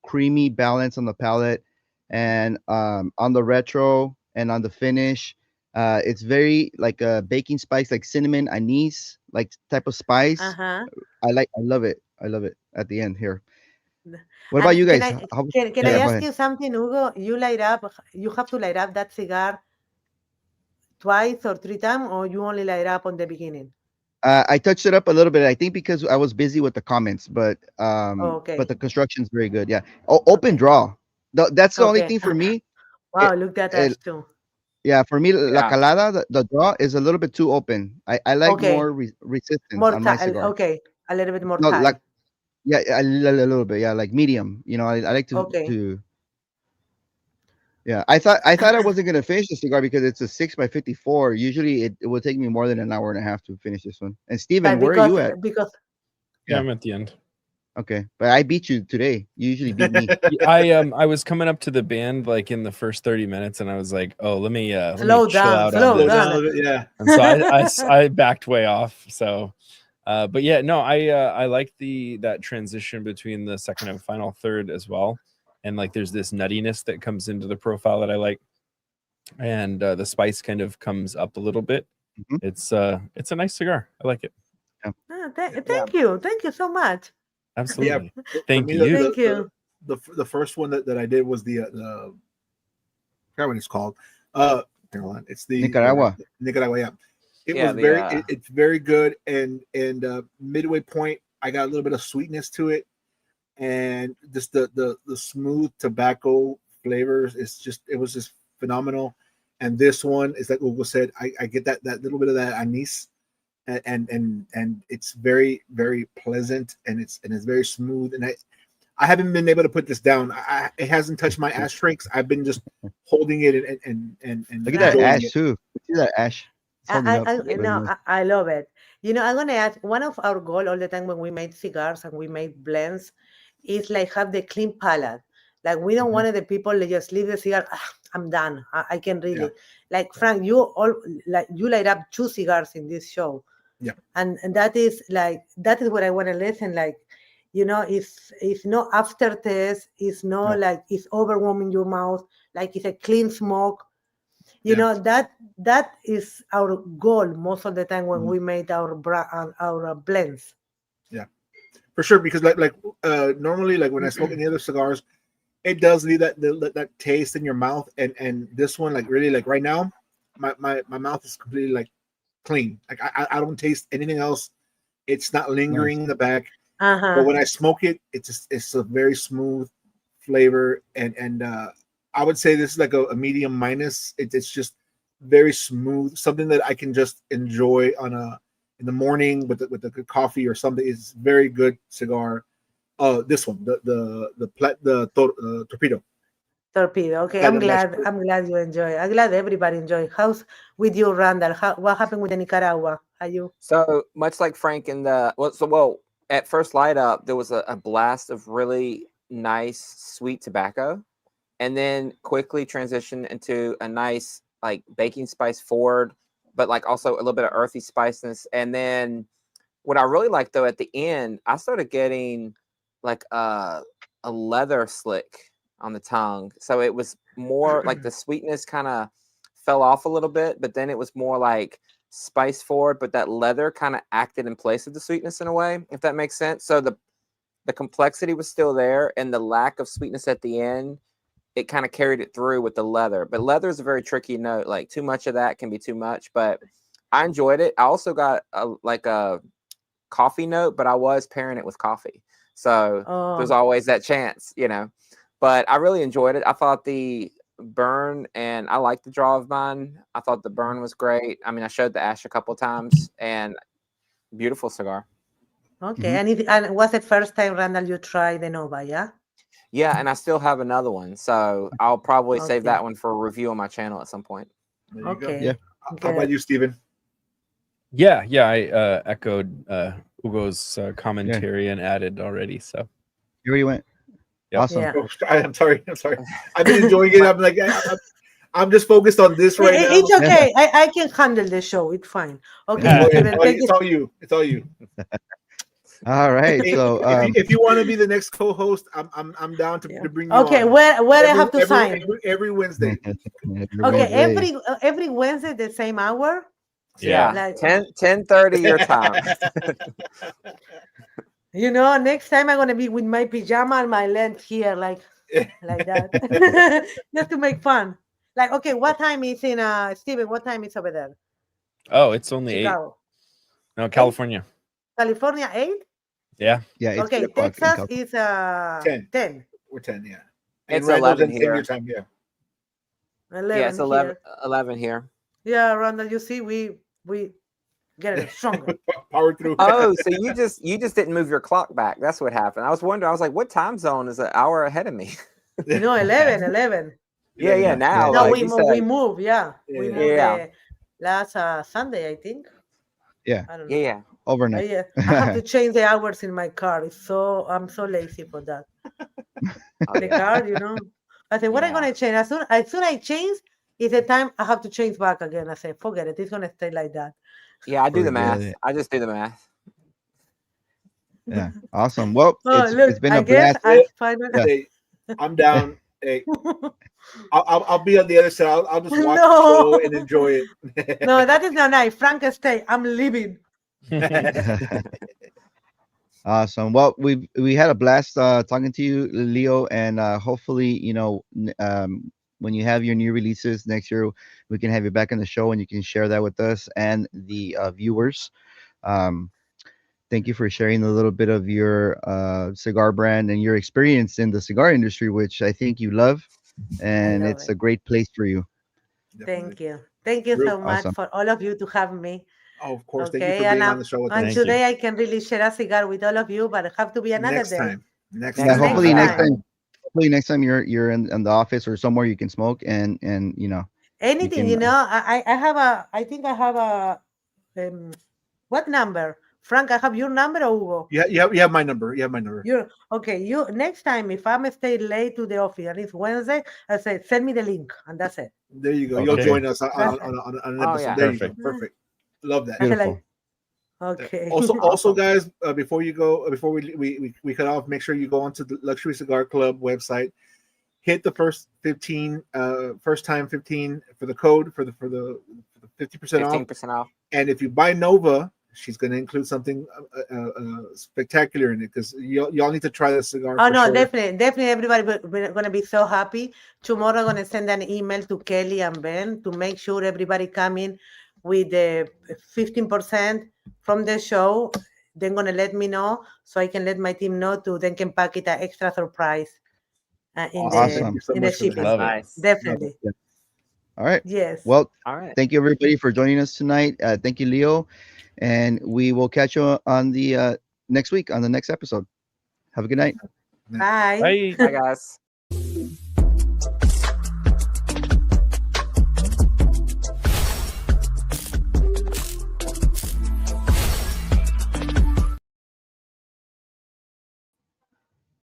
creamy balance on the palate, and on the retro and on the finish. It's very like a baking spice, like cinnamon, anise, like type of spice. Uh-huh. I love it at the end here. What about you guys? Can I ask you something, Hugo? You have to light up that cigar twice or 3 times, or you only light up on the beginning? I touched it up a little bit. I think because I was busy with the comments, but okay. But the construction's very good. Yeah. Open draw. That's the only thing for me. Wow, look at that too. Yeah, for me, La Calada, the draw is a little bit too open. I like more resistance on my cigar. Okay, a little bit more tight. Like, yeah, a little bit. Yeah, like medium. You know, I like to. Yeah, I thought I wasn't gonna finish the cigar because it's a 6x54. Usually, it would take me more than an hour and a half to finish this one. And Steven, where are you at? Because I'm at the end. Okay, but I beat you today. You usually beat me. I was coming up to the band like in the first 30 minutes, and I was like, oh, let me slow down. Yeah. And so I backed way off. So, but yeah, no, I like that transition between the second and final third as well. And like there's this nuttiness that comes into the profile that I like, and the spice kind of comes up a little bit. Mm-hmm. It's a nice cigar. I like it. Yeah. Thank you so much. Absolutely. Yeah, thank you. Thank you. The first one that I did was the I forgot what it's called. It's the Nicaragua. Nicaragua. Yeah. It's very good, and midway point I got a little bit of sweetness to it, and just the smooth tobacco flavors. It was just phenomenal. And this one is like Hugo said, I get that little bit of that anise, and it's very, very pleasant, and it's very smooth. And I haven't been able to put this down. It hasn't touched my ash shrinks. I've been just holding it and look at that ash too. See that ash? I love it. You know, I'm gonna add, one of our goals all the time when we make cigars and we make blends is like have the clean palate. Like we don't want the people to just leave the cigar. I'm done. I can really like Frank. You light up 2 cigars in this show. Yeah, and that is what I want to listen. Like, you know, it's no aftertaste. It's no like it's overwhelming your mouth. Like it's a clean smoke. You know, that is our goal most of the time when we made our blends. Yeah, for sure. Because like normally, like when I smoke any other cigars, it does leave that taste in your mouth, and this one, like really, like right now, my mouth is completely like clean. Like I don't taste anything else. It's not lingering in the back. But when I smoke it, it's a very smooth flavor, and I would say this is like a medium minus. It's just very smooth, something that I can just enjoy in the morning with the good coffee or something. It's very good cigar. This one, the torpedo. Torpedo. Okay, I'm glad you enjoy. I'm glad everybody enjoy. How's with you, Randall? What happened with the Nicaragua? Are you so much like Frank in the at first light up there was a blast of really nice sweet tobacco, and then quickly transitioned into a nice like baking spice forward but like also a little bit of earthy spiciness. And then what I really like though, at the end, I started getting like a leather slick on the tongue. So it was more like the sweetness kind of fell off a little bit, but then it was more like spice forward, but that leather kind of acted in place of the sweetness in a way, if that makes sense. So the complexity was still there, and the lack of sweetness at the end, it kind of carried it through with the leather. But leather is a very tricky note. Like too much of that can be too much, but I enjoyed it. I also got a coffee note, but I was pairing it with coffee. So there's always that chance, you know, but I really enjoyed it. I thought the burn, and I like the draw of mine. I thought the burn was great. I mean, I showed the ash a couple of times, and beautiful cigar. Okay, and it was the first time, Randall, you tried the Nova, yeah? Yeah, and I still have another one, so I'll probably save that one for a review on my channel at some point. There you go. Yeah. How about you, Steven? Yeah, I echoed Ugo's commentary and added already. So Here you went. Yep. Awesome. Yeah. Oh, I'm sorry. I've been enjoying it. I'm like, I'm just focused on this right now. It's okay. I can handle the show. It's fine. Okay, Steven, It's all you. It's all you. All right. So if you want to be the next co-host, I'm down to bring you okay, on. where I have to sign? Every Wednesday. Okay, every Wednesday the same hour. Yeah, Like 10:30 your time. You know, next time I'm gonna be with my pajama and my lens here, like that, just to make fun. Like, okay, what time is in Steven? What time is over there? oh, it's only Chicago. 8. No, California. California 8. Yeah. Yeah. It's Okay, 8 o'clock in Texas California. is 10. We're 10, yeah. It's Randall's 11 in here. your time, yeah. 11 Yeah, it's here. 11 here. Yeah, Rhonda, you see, we get it stronger. Power through. Oh, so you just didn't move your clock back. That's what happened. I was wondering. I was like, what time zone is an hour ahead of me? No, 11. Yeah. Now, No, like we you move. said. We move. Yeah, we moved Yeah. last Sunday, I think. Yeah. I don't know. Yeah. Overnight. I have to change the hours in my car. I'm so lazy for that. Oh, The yeah. car, you know. I said, what am I gonna change? As soon I change, it's the time I have to change back again. I said, forget it. It's gonna stay like that. Yeah, I do the Forget math. it. I just do the math. Yeah. Awesome. Well, Oh, look, it's been I a guess blast. I finally. Hey, I'm down. Hey, I'll be on the other side. I'll just watch No. the show and enjoy it. No, that is not nice. Frank, stay. I'm leaving. Awesome. Well, we had a blast talking to you, Leo, and hopefully, when you have your new releases next year, we can have you back on the show and you can share that with us and the viewers. Thank you for sharing a little bit of your cigar brand and your experience in the cigar industry, which I think you love, and love it's it. a great place for you. Thank you. Thank you so much Awesome. for all of you to have me. Oh, of course. Okay, Thank you for being on the show with and us. Thank today I can really share a cigar with all of you, but it have to be another Next day. time. Next Yeah, time. hopefully next next time. time. Hopefully next time you're in the office or somewhere you can smoke and Anything, can, I think I have a what number? Frank, I have your number or Hugo? You have my number. You have my number. You next time if I'm stay late to the office and it's Wednesday, I say send me the link and that's it. There you go. Okay. You'll join us on an Oh, episode. yeah. There Perfect. you go. Perfect. Love that. I feel Beautiful. like, okay. Also, Awesome. guys, before you go, before we cut off, make sure you go onto the Luxury Cigar Club website. Hit the first 15, first time 15 for the code for the 50% off. 15% off. And if you buy Nova, she's going to include something spectacular in it because y'all need to try the cigar. Oh for no, sure. definitely everybody we're gonna be so happy. Tomorrow I'm gonna send an email to Kelly and Ben to make sure everybody come in with the 15% from the show. They're gonna let me know so I can let my team know to then can pack it an extra surprise in Awesome. Thank the you so in much the for that. shipping. Love it. Nice. Definitely. all right. Yes. Well, All right. thank you everybody for joining us tonight. Thank you, Leo, and we will catch you on the next week on the next episode. Have a good night. Bye. Bye. Bye, guys.